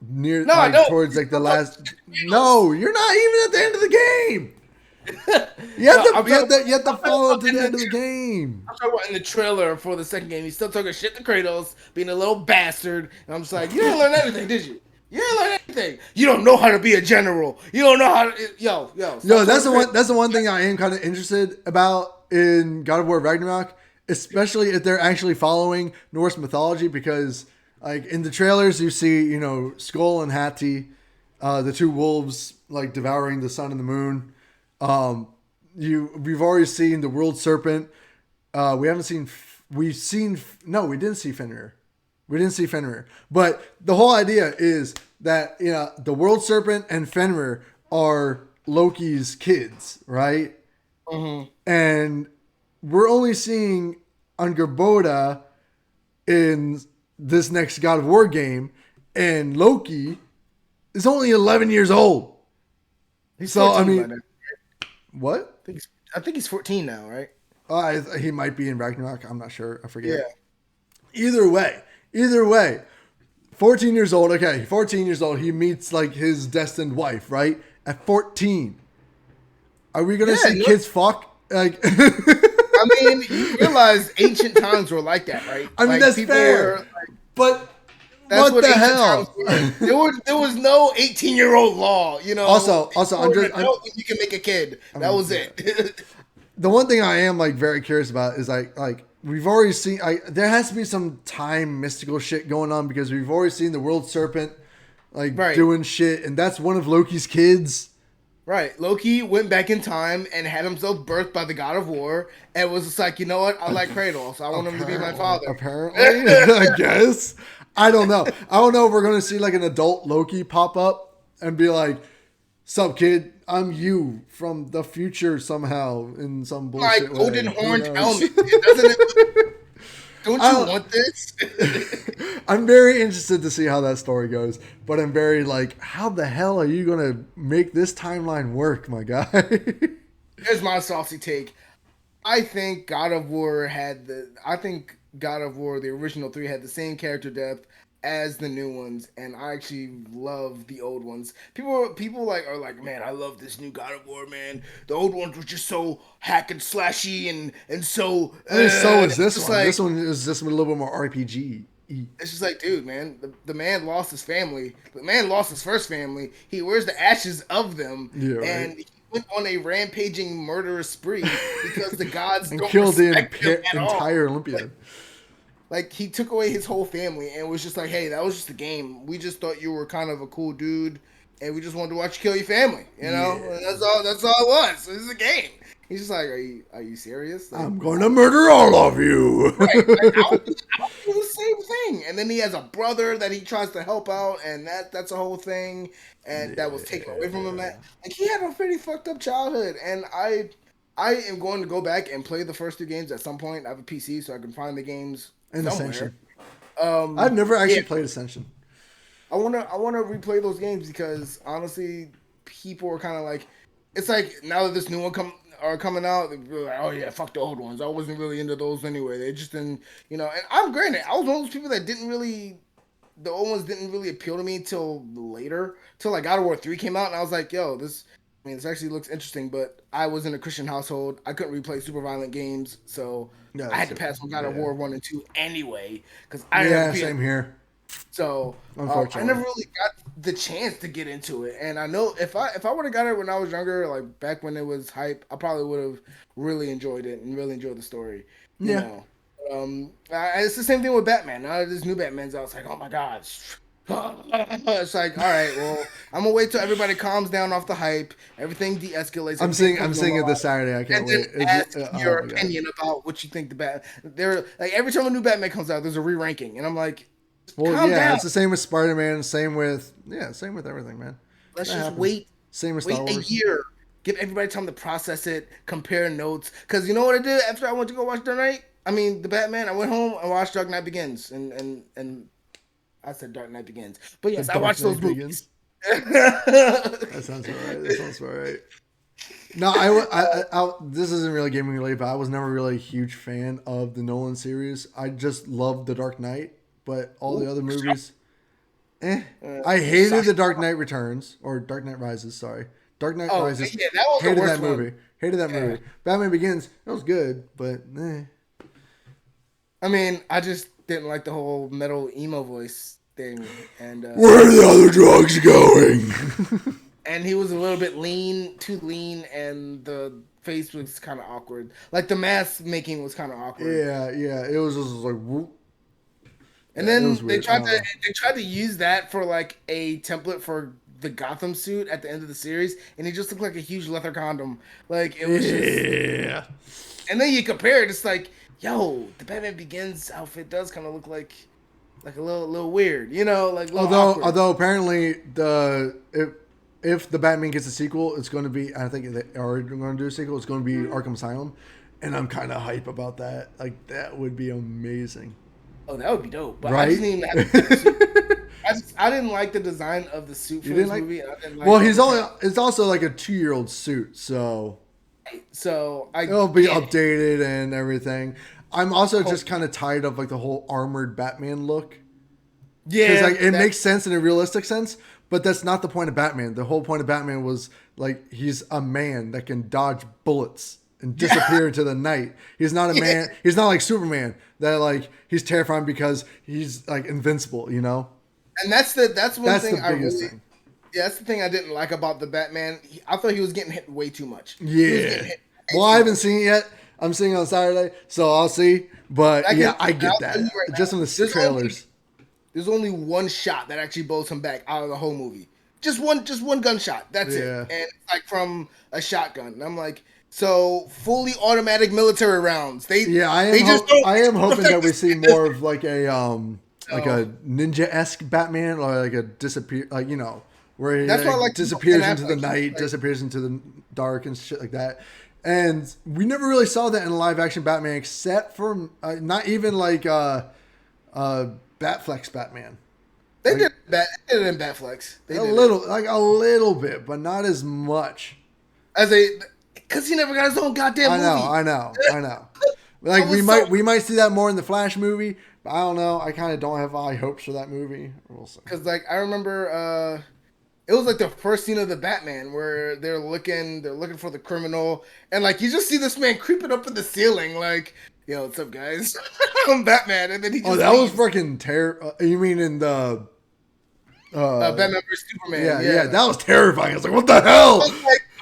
towards like the last. No, you're not even at the end of the game. No, I'm talking You have to follow about to in the the end of the game. I'm talking about in the trailer for the second game. He's still talking shit to Kratos, being a little bastard. And I'm just like, you didn't learn anything, did you? You didn't learn anything. You don't know how to be a general. You don't know how to. Yo, Yo, stop talking crazy. that's the one thing I am kind of interested about in God of War Ragnarok, especially if they're actually following Norse mythology, because like in the trailers you see, you know, Skull and Hati, the two wolves like devouring the sun and the moon. We've already seen the world serpent. We haven't seen. We've seen. No, we didn't see Fenrir. We didn't see Fenrir. But the whole idea is that, you know, the world serpent and Fenrir are Loki's kids, right? Mm-hmm. And we're only seeing Angerboda in this next God of War game, and Loki is only 11 years old. He's So 14 I by mean, now. what? I think he's 14 now, right? He might be in Ragnarok. I'm not sure. I forget. Yeah. Either way, 14 years old. Okay, 14 years old. He meets like his destined wife, right? At 14. Are we gonna Yeah. see kids fuck? Like, I mean, you realize ancient times were like that, right? I mean, Like that's people fair. were. Like, But that's what the ancient times hell? were. There was no 18-year-old law, you know. Also, You were an adult when you can make a kid. That was it. The one thing I am like very curious about is like we've already seen. There has to be some time mystical shit going on, because we've already seen the world serpent like Right. doing shit, and that's one of Loki's kids. Right. Loki went back in time and had himself birthed by the god of war, and was just like, you know what? I like Kratos. I want him to be my father. Apparently, I guess. I don't know. I don't know if we're gonna see like an adult Loki pop up and be like, "Sup, kid? I'm you from the future somehow in some My bullshit way." golden Who horned knows? helmet. Doesn't it? Don't you want this? I'm very interested to see how that story goes, but I'm very like, how the hell are you gonna make this timeline work, my guy? Here's my saucy take. I think God of War had the. I think God of War, the original three, had the same character depth as the new ones, and I actually love the old ones. People like are like, man, I love this new God of War, man. The old ones were just so hack and slashy and so. I mean, so is this just one. like This one is just a little bit more RPG. it's just like, dude, man, the man lost his family. The man lost his first family. He wears the ashes of them, Yeah, right. and he went on a rampaging murderous spree because the gods And don't killed the respect him at all. entire Olympia. Like he took away his whole family and was just like, "Hey, that was just a game. We just thought you were kind of a cool dude, and we just wanted to watch you kill your family. You know, Yeah. and that's all. That's all it was. It was a game." He's just like, are you serious? Like, I'm gonna murder all of you. right, like, I would do the same thing. And then he has a brother that he tries to help out, and that's a whole thing, and that was taken away from him. Like he had a pretty fucked up childhood, and I am going to go back and play the first two games at some point. I have a PC, so I can find the games And somewhere. Ascension. Um, I've never actually yeah. played Ascension. I wanna replay those games because honestly, people are kind of like, it's like now that this new one are coming out, they're like, oh yeah, fuck the old ones. I wasn't really into those anyway. They just didn't, you know. And I'm granted, I was one of those people that didn't really, the old ones didn't really appeal to me till later, till like God of War 3 came out, and I was like, yo, this. I mean, this actually looks interesting, but I was in a Christian household. I couldn't replay super violent games, so Yeah, I had to pass on God of War 1 and 2 anyway, because I didn't have a same here. so I never really got the chance to get into it, and I know if I would have got it when I was younger, like back when it was hype, I probably would have really enjoyed it and really enjoyed the story. You know, it's the same thing with Batman. Now that this new Batman's out, it's like, oh my gosh. It's like, all right, well, I'm gonna wait till everybody calms down off the hype, everything de-escalates. I'm seeing it this Saturday. I can't wait. Then ask your opinion about what you think the Bat. They're like every time a new Batman comes out, there's a re-ranking, and I'm like, well, calm down. It's the same with Spider-Man. Same with everything, man. Let's just wait. Same with Star Wars. Wait a year. Give everybody time to process it, compare notes. Because you know what I did after I went to go watch the Batman. I went home and watched Dark Knight Begins, and I said Dark Knight Begins, but yes, I watched those movies. That sounds all right. No, I this isn't really gaming related, but I was never really a huge fan of the Nolan series. I just loved The Dark Knight, but all the other movies, I hated The Dark Knight Returns or Dark Knight Rises. Sorry, Dark Knight Oh Rises. yeah, that was the Hated worst that one. movie. Hated that Yeah. movie. Batman Begins. It was good, but I mean, I just didn't like the whole metal emo voice thing, where are the other drugs going? and he was a little bit lean, too lean, and the face was kind of awkward. Like the mask making was kind of awkward. yeah. It was just like, whoop. And Yeah, it was then weird. I don't know. they tried to use that for like a template for the Gotham suit at the end of the series, and he just looked like a huge leather condom. Like it was just. Yeah. And then you compare it, it's like, yo, the Batman Begins outfit does kind of look like a little weird, like a little awkward. Although apparently if the Batman gets a sequel, it's going to be, I think they are going to do a sequel. It's going to be Arkham Asylum, and I'm kind of hype about that. Like that would be amazing. Oh, that would be dope. But Right? I just didn't have the suit. I didn't like the design of the suit for You this didn't like? movie. I didn't like Well, the it's also like a 2-year-old suit, so so I it'll be get it. updated and everything. I'm also just kind of tired of like the whole armored Batman look. Yeah, Because like it makes sense in a realistic sense, but that's not the point of Batman. The whole point of Batman was like he's a man that can dodge bullets and disappear into the night. He's not a man. He's not like Superman that like he's terrifying because he's like invincible. And that's one thing the I biggest really. thing. Yeah, that's the thing I didn't like about the Batman. I thought he was getting hit way too much. He was Yeah. getting hit way Well, too I haven't much. seen it yet. I'm seeing it on Saturday, so I'll see. But I yeah, I I'll get tell you that. right Just now, from the trailers. There's only one shot that actually blows him back out of the whole movie. Just one gunshot. That's it. Yeah. And it's like from a shotgun. And I'm like, so fully automatic military rounds. Yeah, I am hoping that we see more of like a ninja-esque Batman or like a disappear where he That's why I like disappears Ben into the Affleck. night, disappears into the dark and shit like that. And we never really saw that in a live action Batman except for not even like Batflex Batman. They did it in Batflex. They A did little, like a little bit, but not as much. Because he never got his own goddamn movie. I know. Like we might see that more in the Flash movie, but I don't know. I kind of don't have high hopes for that movie. We'll see. Because like I remember, it was like the first scene of the Batman where they're looking for the criminal, and like you just see this man creeping up in the ceiling, like, yo, what's up, guys? I'm Batman, and then he just That was leaves. freaking terrible. You mean in the Batman vs Superman. yeah, that was terrifying. I was like, what the hell?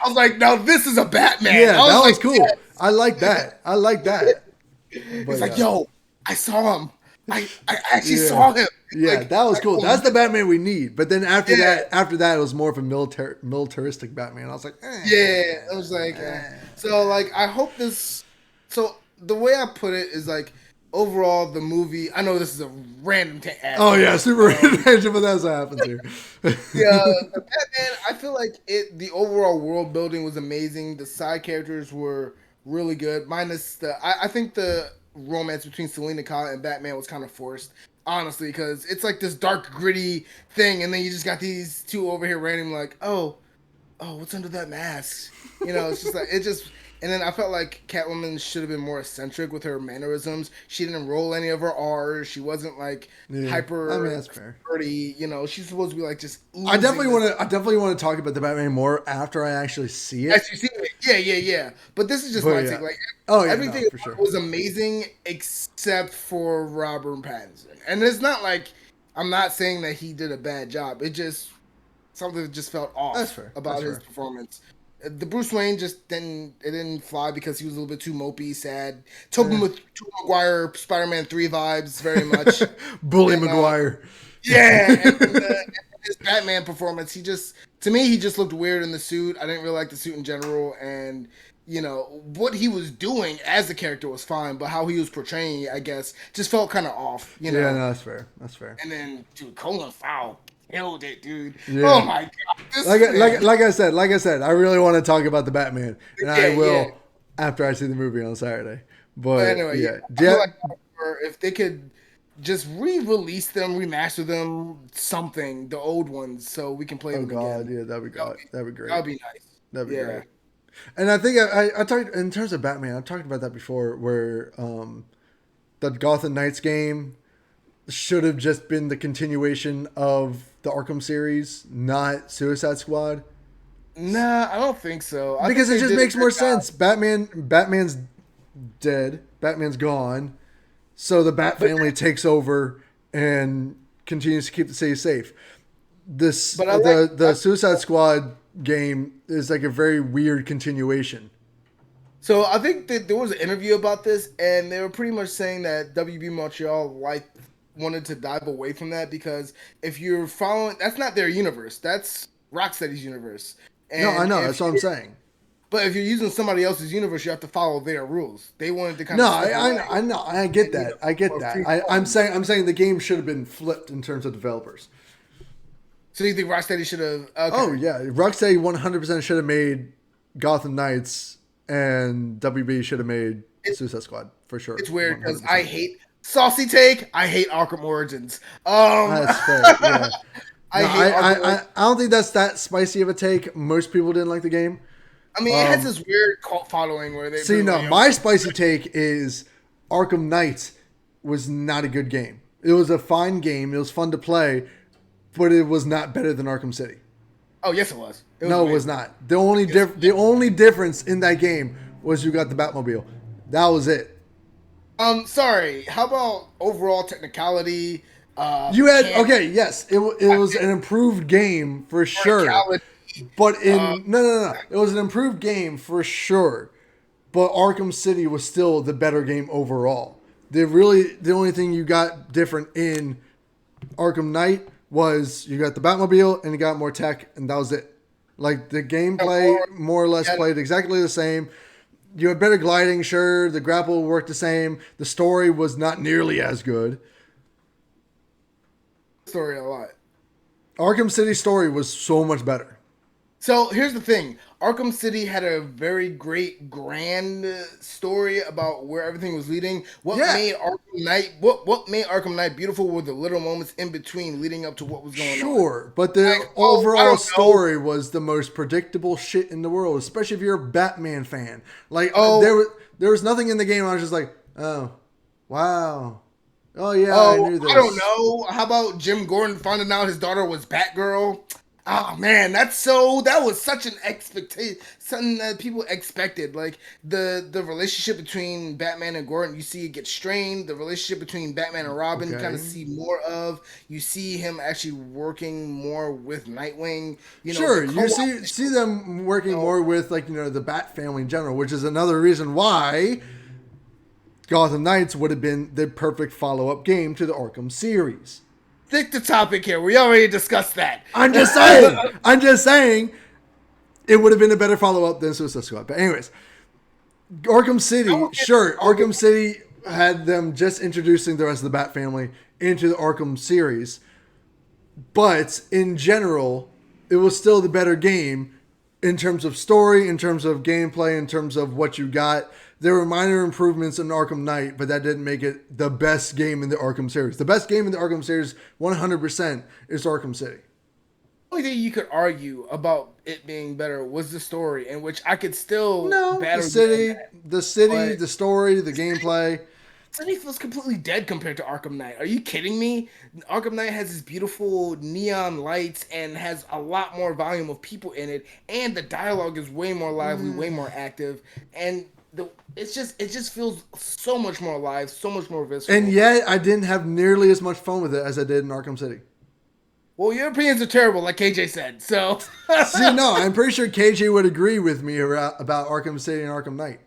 I was like, now this is a Batman. Yeah, I that was like, cool. yes. I like that. But It's like, yo, I saw him. I actually Yeah. saw him. Yeah, Like, that was cool. oh, That's the Batman we need. But then after Yeah. that, it was more of a militaristic Batman. I was like, Yeah, I was like, so like I hope this. So the way I put it is like overall the movie. I know this is a random. Oh yeah, super random, but that's what happens here. Yeah, the Batman. I feel like the overall world building was amazing. The side characters were really good. Minus I think the romance between Selena Kyle and Batman was kind of forced. Honestly, because it's like this dark, gritty thing, and then you just got these two over here random, like, oh, what's under that mask? It's just like and then I felt like Catwoman should have been more eccentric with her mannerisms. She didn't roll any of her R's. She wasn't like hyper. I mean, that's fair. Flirty, she's supposed to be like just. I definitely want to talk about the Batman more after I actually see it. Actually, see it. Yeah. But this is just my take. Like, everything for sure. was amazing except for Robert Pattinson, and it's not like I'm not saying that he did a bad job. It just something that just felt off about his performance. The Bruce Wayne just didn't fly because he was a little bit too mopey, sad. Tobey Maguire, Spider-Man 3 vibes very much. Bully Maguire. Yeah, and his Batman performance, he just looked weird in the suit. I didn't really like the suit in general, and what he was doing as the character was fine, but how he was portraying it, I guess, just felt kind of off. Yeah, no, that's fair. And then, dude, Colin Farrell killed it, dude. Yeah. Oh my god! Like I said, I really want to talk about the Batman, and I will after I see the movie on Saturday. But anyway, I feel like if they could just re-release them, remaster them, something, the old ones, so we can play them again. Yeah, that'd be great. That'd be great. That'd be nice. That'd be great. And I think I talked in terms of Batman. I talked about that before, where the Gotham Knights game should have just been the continuation of the Arkham series, not Suicide Squad. Nah, I don't think so. I think Because it they just did a makes more good job. sense. Batman's dead. Batman's gone. So the Bat But family takes over and continues to keep the city safe. This but I like. the Suicide Squad game is like a very weird continuation. So I think that there was an interview about this, and they were pretty much saying that WB Montreal wanted to dive away from that because if you're following, that's not their universe. That's Rocksteady's universe. No, I And know. That's if what I'm you're, saying. but if you're using somebody else's universe, you have to follow their rules. They wanted to kind No, of step away I know. I get and that. I get more that. free I'm flowing. saying the game should have been flipped in terms of developers. So you think Rocksteady should have? Oh Okay, yeah, Rocksteady 100% should have made Gotham Knights, and WB should have made it, Suicide Squad for sure. it's weird because I 100%. hate saucy take. I hate Arkham Origins. That's fair. Yeah. I No, hate Arkham Origins. I don't think that's that spicy of a take. Most people didn't like the game. I mean, it has this weird cult following where they See, people are no, like, my spicy take is Arkham Knight was not a good game. It was a fine game. It was fun to play, but it was not better than Arkham City. oh yes, it was. It was No, it way was better. not. The only difference in that game was you got the Batmobile. That was it. Sorry. How about overall technicality? You had Can okay, yes, it was an improved game for sure. verticality. But Uh, in no, it was an improved game for sure. But Arkham City was still the better game overall. The only thing you got different in Arkham Knight was you got the Batmobile and you got more tech, and that was it. Like the gameplay more, more or less yeah, played exactly the same. You had better gliding, sure. The grapple worked the same. The story was not nearly as good. story a lot. Arkham City story was so much better. So here's the thing: Arkham City had a very great, grand story about where everything was leading. Yeah, What made Arkham Knight beautiful were the little moments in between, leading up to what was going on. sure, but the Like, oh, I overall don't know. story was the most predictable shit in the world, especially if you're a Batman fan. Like Oh, there was nothing in the game. I was just like, oh, wow, oh yeah, I oh, knew I don't this. know. How about Jim Gordon finding out his daughter was Batgirl? Oh man, that was such an expectation, something that people expected. Like the relationship between Batman and Gordon, you see it get strained. The relationship between Batman and Robin, you kind of Okay, see more of. You see him actually working more with Nightwing. You know, the sure, you co-op. see them working So, more with like the Bat family in general, which is another reason why Gotham Knights would have been the perfect follow up game to the Arkham series. stick to topic here. We already discussed that. I'm just saying. I'm just saying it would have been a better follow up than Suicide Squad. But anyways, Arkham I City, will get sure. Arkham. Arkham City had them just introducing the rest of the Bat family into the Arkham series. But in general, it was still the better game in terms of story, in terms of gameplay, in terms of what you got. There were minor improvements in Arkham Knight, but that didn't make it the best game in the Arkham series. The best game in the Arkham series, 100%, is Arkham City. Only thing you could argue about it being better was the story, in which I could still No, battle you on the city, that. the story, the But gameplay. City feels completely dead compared to Arkham Knight. Are you kidding me? Arkham Knight has this beautiful neon lights and has a lot more volume of people in it, and the dialogue is way more lively, way more active, and it just feels so much more alive, so much more And visceral. yet, I didn't have nearly as much fun with it as I did in Arkham City. Well, your opinions are terrible, like KJ said. So, See, no, I'm pretty sure KJ would agree with me about Arkham City and Arkham Knight.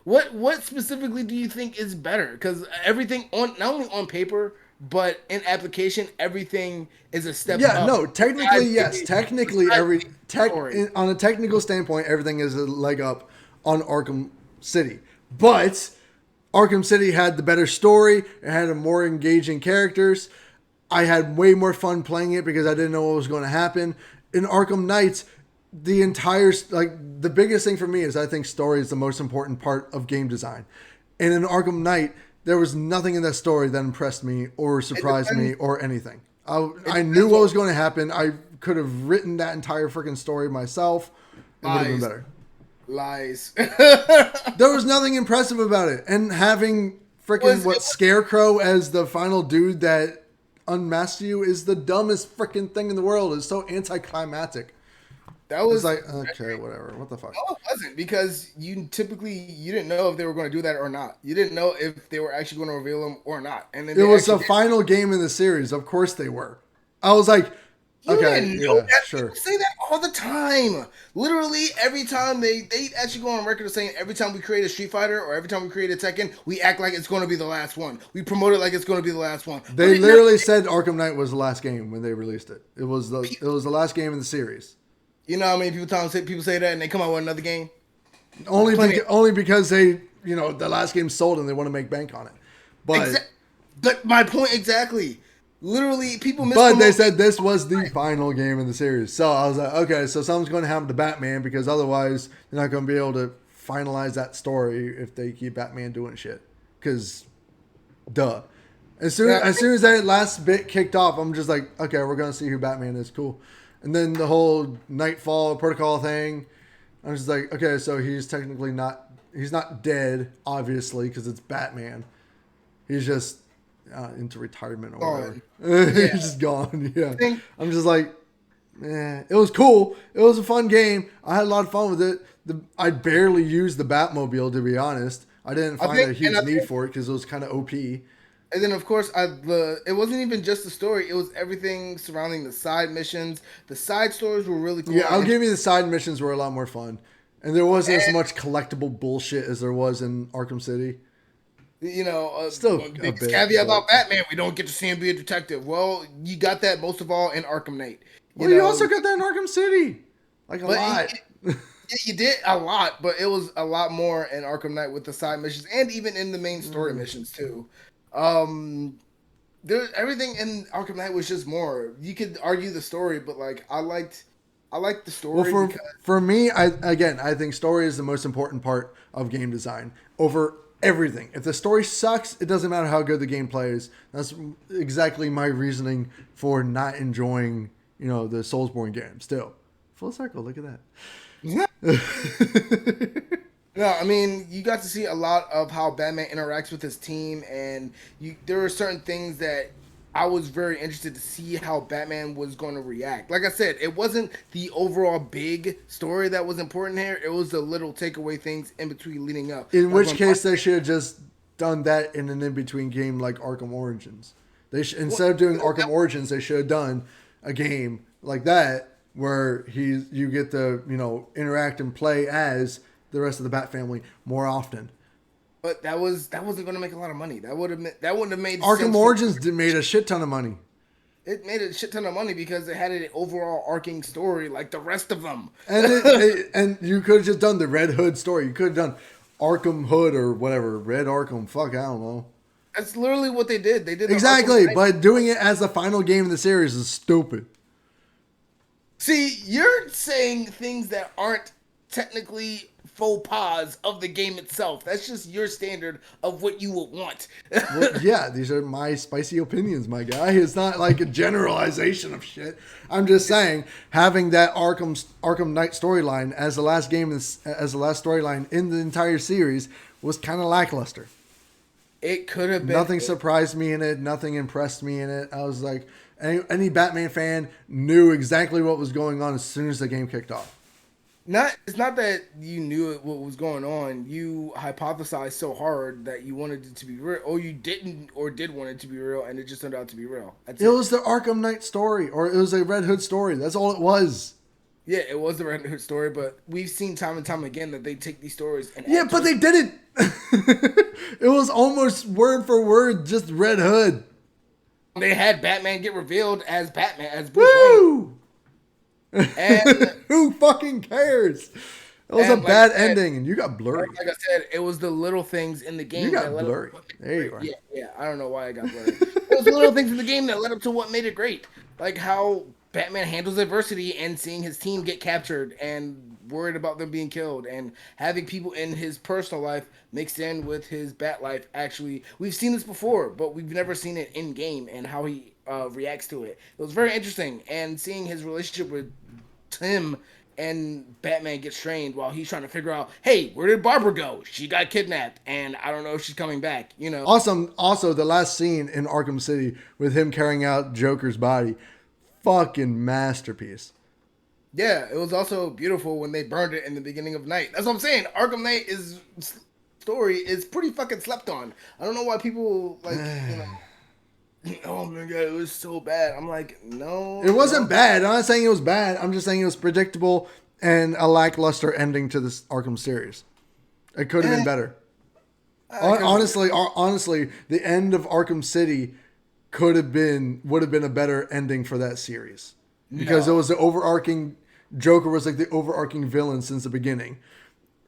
what specifically do you think is better? Because everything on not only on paper but in application, everything is a step Yeah, up. no, technically, yes. Technically, Besides the story. on a technical standpoint, everything is a leg up on Arkham City. But Arkham City had the better story. It had a more engaging characters. I had way more fun playing it because I didn't know what was going to happen. In Arkham Knights, the biggest thing for me is I think story is the most important part of game design. And in Arkham Knight, there was nothing in that story that impressed me or surprised me or anything. I knew depends what on was going to happen. I could have written that entire freaking story myself. It would have been lies, better. lies. There was nothing impressive about it. And having freaking It was Scarecrow as the final dude that unmasked you is the dumbest freaking thing in the world. It's so anticlimactic. That It's was like, okay, whatever. What the fuck? no, it wasn't because you didn't know if they were going to do that or not. You didn't know if they were actually going to reveal them or not, and then It they was actually the did. final game in the series. Of course they were. I was like, You okay, didn't know yeah, that. sure. People say that all the time. Literally every time they actually go on record of saying every time we create a Street Fighter or every time we create a Tekken, we act like it's going to be the last one. We promote it like it's going to be the last one, but They it never. literally said Arkham Knight was the last game when they released it. It was the last game in the series. You know how many people say that and they come out with another game? Only Plenty. only because they, the last game sold and they want to make bank on it. But But my point exactly. Literally, people but they mispromote. said this was the final game in the series. So I was like, okay, so something's going to happen to Batman because otherwise they're not going to be able to finalize that story if they keep Batman doing shit. Because, duh. As soon as that last bit kicked off, I'm just like, okay, we're going to see who Batman is. Cool. And then the whole Nightfall protocol thing, I'm just like, okay, so he's technically he's not dead, obviously, because it's Batman. He's just into retirement or Gone. whatever. Yeah. He's just gone. Yeah. Think- I'm just like, it was cool. It was a fun game. I had a lot of fun with it. I barely used the Batmobile, to be honest. I didn't find a huge need for it because it was kind of OP. And then, of course, it wasn't even just the story; it was everything surrounding the side missions. The side stories were really cool. Yeah, I'll give you the side missions were a lot more fun. And there wasn't as much collectible bullshit as there was in Arkham City. You know, Still a biggest bit, caveat but- about Batman, we don't get to see him be a detective. Well, you got that most of all in Arkham Knight. Well, you also got that in Arkham City. Like a But lot. you did a lot, but it was a lot more in Arkham Knight with the side missions and even in the main story missions too. Everything in Arkham Knight was just more. You could argue the story, but like I liked the story. Well, because for me, I think story is the most important part of game design over everything. If the story sucks, it doesn't matter how good the gameplay is. That's exactly my reasoning for not enjoying, the Soulsborne game. Still, full circle. Look at that. No, I mean, you got to see a lot of how Batman interacts with his team, and there were certain things that I was very interested to see how Batman was going to react. Like I said, it wasn't the overall big story that was important here. It was the little takeaway things in between leading up. In which case, they should have just done that in an in-between game like Arkham Origins. Instead of doing Arkham Origins, they should have done a game like that where you get to interact and play as the rest of the Bat family more often. But that wasn't going to make a lot of money. That wouldn't have made Arkham sense Origins made a shit ton of money. It made a shit ton of money because it had an overall arcing story like the rest of them. And you could have just done the Red Hood story. You could have done Arkham Hood or whatever. Red Arkham. Fuck, I don't know. That's literally what they did. They did exactly, but doing it as the final game in the series is stupid. See, you're saying things that aren't technically faux pas of the game itself. That's just your standard of what you would want. Well, yeah, these are my spicy opinions, my guy. It's not like a generalization of shit. I'm just saying having that Arkham Knight storyline as the last storyline in the entire series was kind of lackluster. It could have been. Nothing surprised me in it. Nothing impressed me in it. I was like, any Batman fan knew exactly what was going on as soon as the game kicked off. It's not that you knew what was going on. You hypothesized so hard that you wanted it to be real, or you didn't, or did want it to be real, and it just turned out to be real. It was the Arkham Knight story, or it was a Red Hood story. That's all it was. Yeah, it was the Red Hood story, but we've seen time and time again that they take these stories and but they didn't. It was almost word for word just Red Hood. They had Batman get revealed as Batman, as Bruce Woo! And who fucking cares? It was a bad ending, and you got blurry. Like I said, it was the little things in the game. You got blurry. There you are. Yeah. I don't know why I got blurry. It was the little things in the game that led up to what made it great, like how Batman handles adversity and seeing his team get captured and worried about them being killed, and having people in his personal life mixed in with his bat life. Actually, we've seen this before, but we've never seen it in game and how he reacts to it. It was very interesting, and seeing his relationship with Tim and Batman get strained while he's trying to figure out, hey, where did Barbara go? She got kidnapped, and I don't know if she's coming back. Awesome. Also, the last scene in Arkham City with him carrying out Joker's body, fucking masterpiece. Yeah, it was also beautiful when they burned it in the beginning of night. That's what I'm saying. Arkham Knight story is pretty fucking slept on. I don't know why people oh my god, it was so bad. I'm like, no, It no. wasn't bad. I'm not saying it was bad. I'm just saying it was predictable and a lackluster ending to this Arkham series. It could have been better. Honestly, the end of Arkham City would have been a better ending for that series because it No. was the overarching Joker was like the overarching villain since the beginning,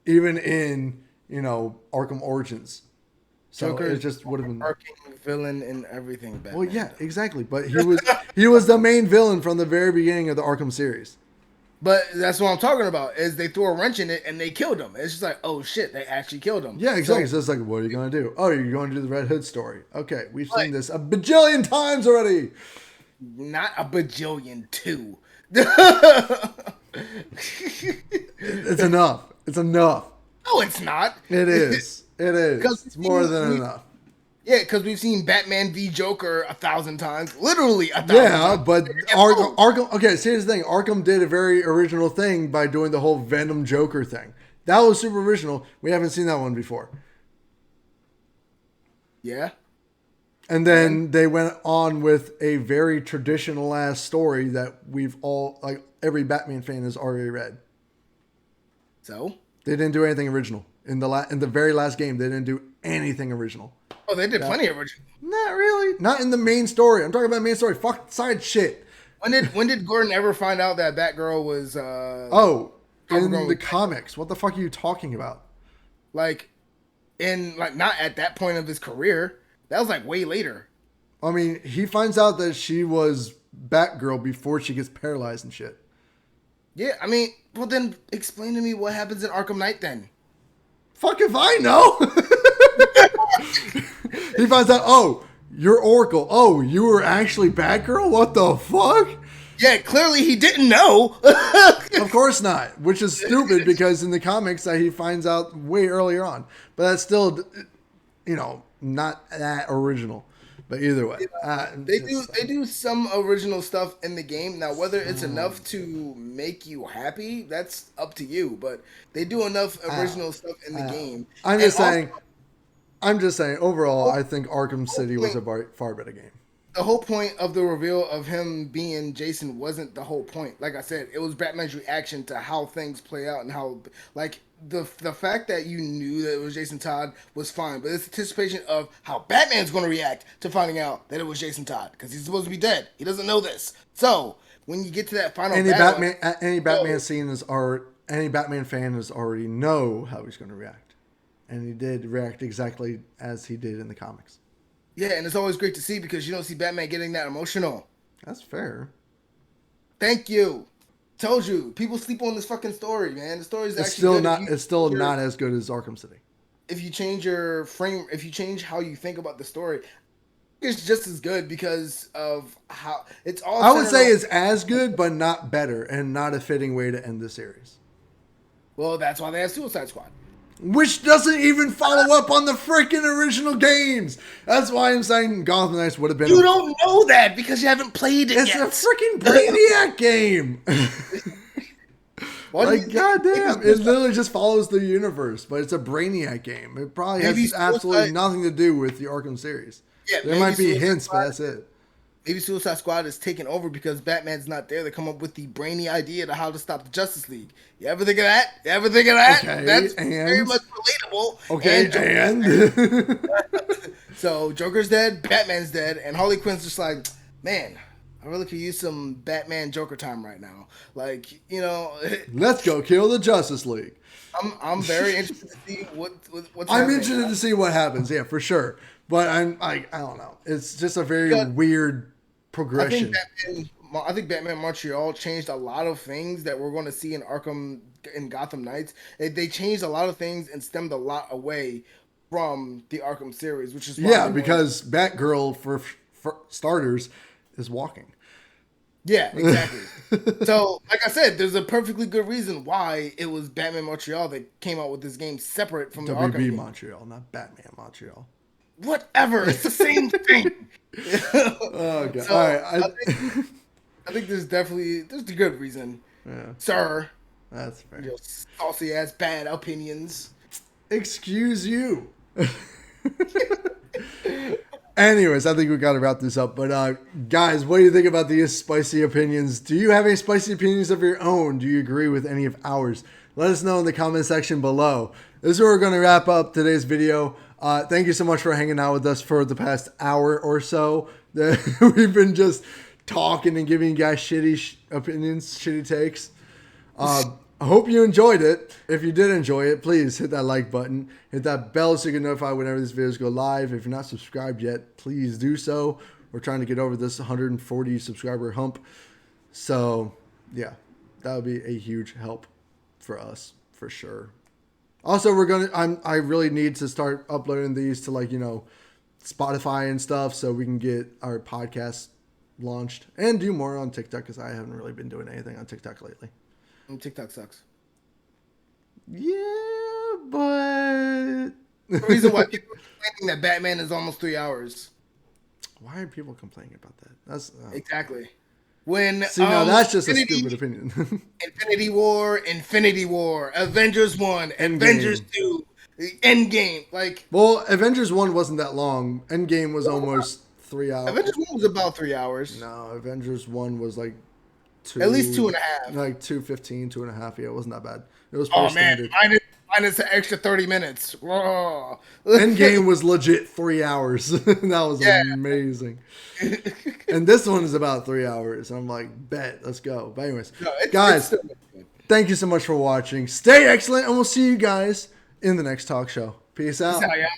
even in Arkham Origins. So Joker it is just would have been. arcing villain in everything Well, Batman yeah, does. exactly. But he was the main villain from the very beginning of the Arkham series. But that's what I'm talking about. Is they threw a wrench in it and they killed him. It's just like, oh shit, they actually killed him. Yeah, exactly. So, So it's like, what are you going to do? Oh, you're going to do the Red Hood story. Okay, we've but seen this a bajillion times already. not a bajillion two. It's enough. It's enough. No, it's not. It is. It is. Because It's more than enough. yeah, because we've seen Batman v Joker 1,000 times, literally 1,000 Yeah, times. but Arkham. Okay, so here's the thing. Arkham did a very original thing by doing the whole Venom Joker thing. That was super original. We haven't seen that one before. Yeah, And then they went on with a very traditional ass story that we've all like every Batman fan has already read. so They didn't do anything original in the very last game. They didn't do anything original. oh, they did plenty of original. Not really. Not in the main story. I'm talking about main story. Fuck side shit. When did Gordon ever find out that Batgirl was Oh, Harper in Gordon the was comics. What the fuck are you talking about? like not at that point of his career? That was like way later. I mean, he finds out that she was Batgirl before she gets paralyzed and shit. Yeah, I mean, well then explain to me what happens in Arkham Knight then. Fuck if I know. He finds out, oh, you're Oracle. Oh, you were actually Batgirl? What the fuck? Yeah, clearly he didn't know. Of course not. Which is stupid because in the comics that he finds out way earlier on. But that's still, not that original. But either way, They do some original stuff in the game. Now, whether it's enough to make you happy, that's up to you. But they do enough original stuff in the game. I'm And just also, saying. I'm just saying. Overall, I think Arkham City was a far better game. the whole point of the reveal of him being Jason wasn't the whole point. Like I said, it was Batman's reaction to how things play out and how, like, the fact that you knew that it was Jason Todd was fine, but it's anticipation of how Batman's going to react to finding out that it was Jason Todd because he's supposed to be dead. He doesn't know this. So when you get to that final battle, Any Batman scene is any Batman fan has already know how he's going to react, and he did react exactly as he did in the comics. yeah, and it's always great to see because you don't see Batman getting that emotional. That's fair. Thank you. Told you, people sleep on this fucking story, man. The story's It's actually still good not. if you It's still change not as good as Arkham City. if you change your frame, if you change how you think about the story, it's just as good because of how it's all. I would centered say on- it's as good, but not better, and not a fitting way to end the series. well, that's why they have Suicide Squad. Which doesn't even follow up on the freaking original games. That's why I'm saying Gotham Knights would have been. You don't know that because you haven't played it It's yet. a freaking Brainiac game. Why do Like, you think- goddamn, it literally just follows the universe, but it's a Brainiac game. It probably Maybe has absolutely Suicide- nothing to do with the Arkham series. Yeah, There maybe might be Suicide hints, but Squad- that's it. Maybe Suicide Squad is taken over because Batman's not there to come up with the brainy idea to how to stop the Justice League. You ever think of that? You ever think of that? Okay, That's very and? much relatable. Okay, Joker's and So Joker's dead, Batman's dead, and Harley Quinn's just like, man, I really could use some Batman Joker time right now. Like, let's go kill the Justice League. I'm very interested to see what's I'm happening. interested to see what happens. Yeah, for sure. But I don't know. It's just a very weird progression. I think Batman Montreal changed a lot of things that we're going to see in Gotham Knights. They changed a lot of things and stemmed a lot away from the Arkham series, which is why because Batgirl for starters is walking. Yeah, exactly. So, like I said, there's a perfectly good reason why it was Batman Montreal that came out with this game separate from the Arkham WB game. Montreal, not Batman Montreal. Whatever, it's the same thing. Oh god! So, All right, I think there's a good reason. Yeah, sir. that's fair. Your saucy ass bad opinions. Excuse you. Anyways, I think we got to wrap this up. But guys, what do you think about these spicy opinions? Do you have any spicy opinions of your own? Do you agree with any of ours? Let us know in the comment section below. This is where we're going to wrap up today's video. Thank you so much for hanging out with us for the past hour or so. We've been just talking and giving you guys shitty opinions, shitty takes. I hope you enjoyed it. If you did enjoy it, please hit that like button. Hit that bell so you get notified whenever these videos go live. If you're not subscribed yet, please do so. We're trying to get over this 140 subscriber hump. So, yeah, that would be a huge help for us, for sure. Also, I really need to start uploading these to, like, Spotify and stuff so we can get our podcast launched and do more on TikTok because I haven't really been doing anything on TikTok lately. TikTok sucks. Yeah, but The reason why people are complaining that Batman is almost 3 hours. Why are people complaining about that? That's Exactly. When now that's just a stupid opinion. Infinity War, Avengers 1, Avengers 2, Endgame. Well, Avengers 1 wasn't that long. Endgame was almost 3 hours. Avengers 1 was about 3 hours. No, Avengers 1 was like at least 2.5. Like 2:15, 2.5. Yeah, it wasn't that bad. It was pretty standard. Minus an extra 30 minutes. Whoa. Endgame was legit 3 hours. That was amazing. And this one is about 3 hours. I'm like, bet, let's go. But anyways, guys, thank you so much for watching. Stay excellent, and we'll see you guys in the next talk show. Peace out. Peace out, yeah.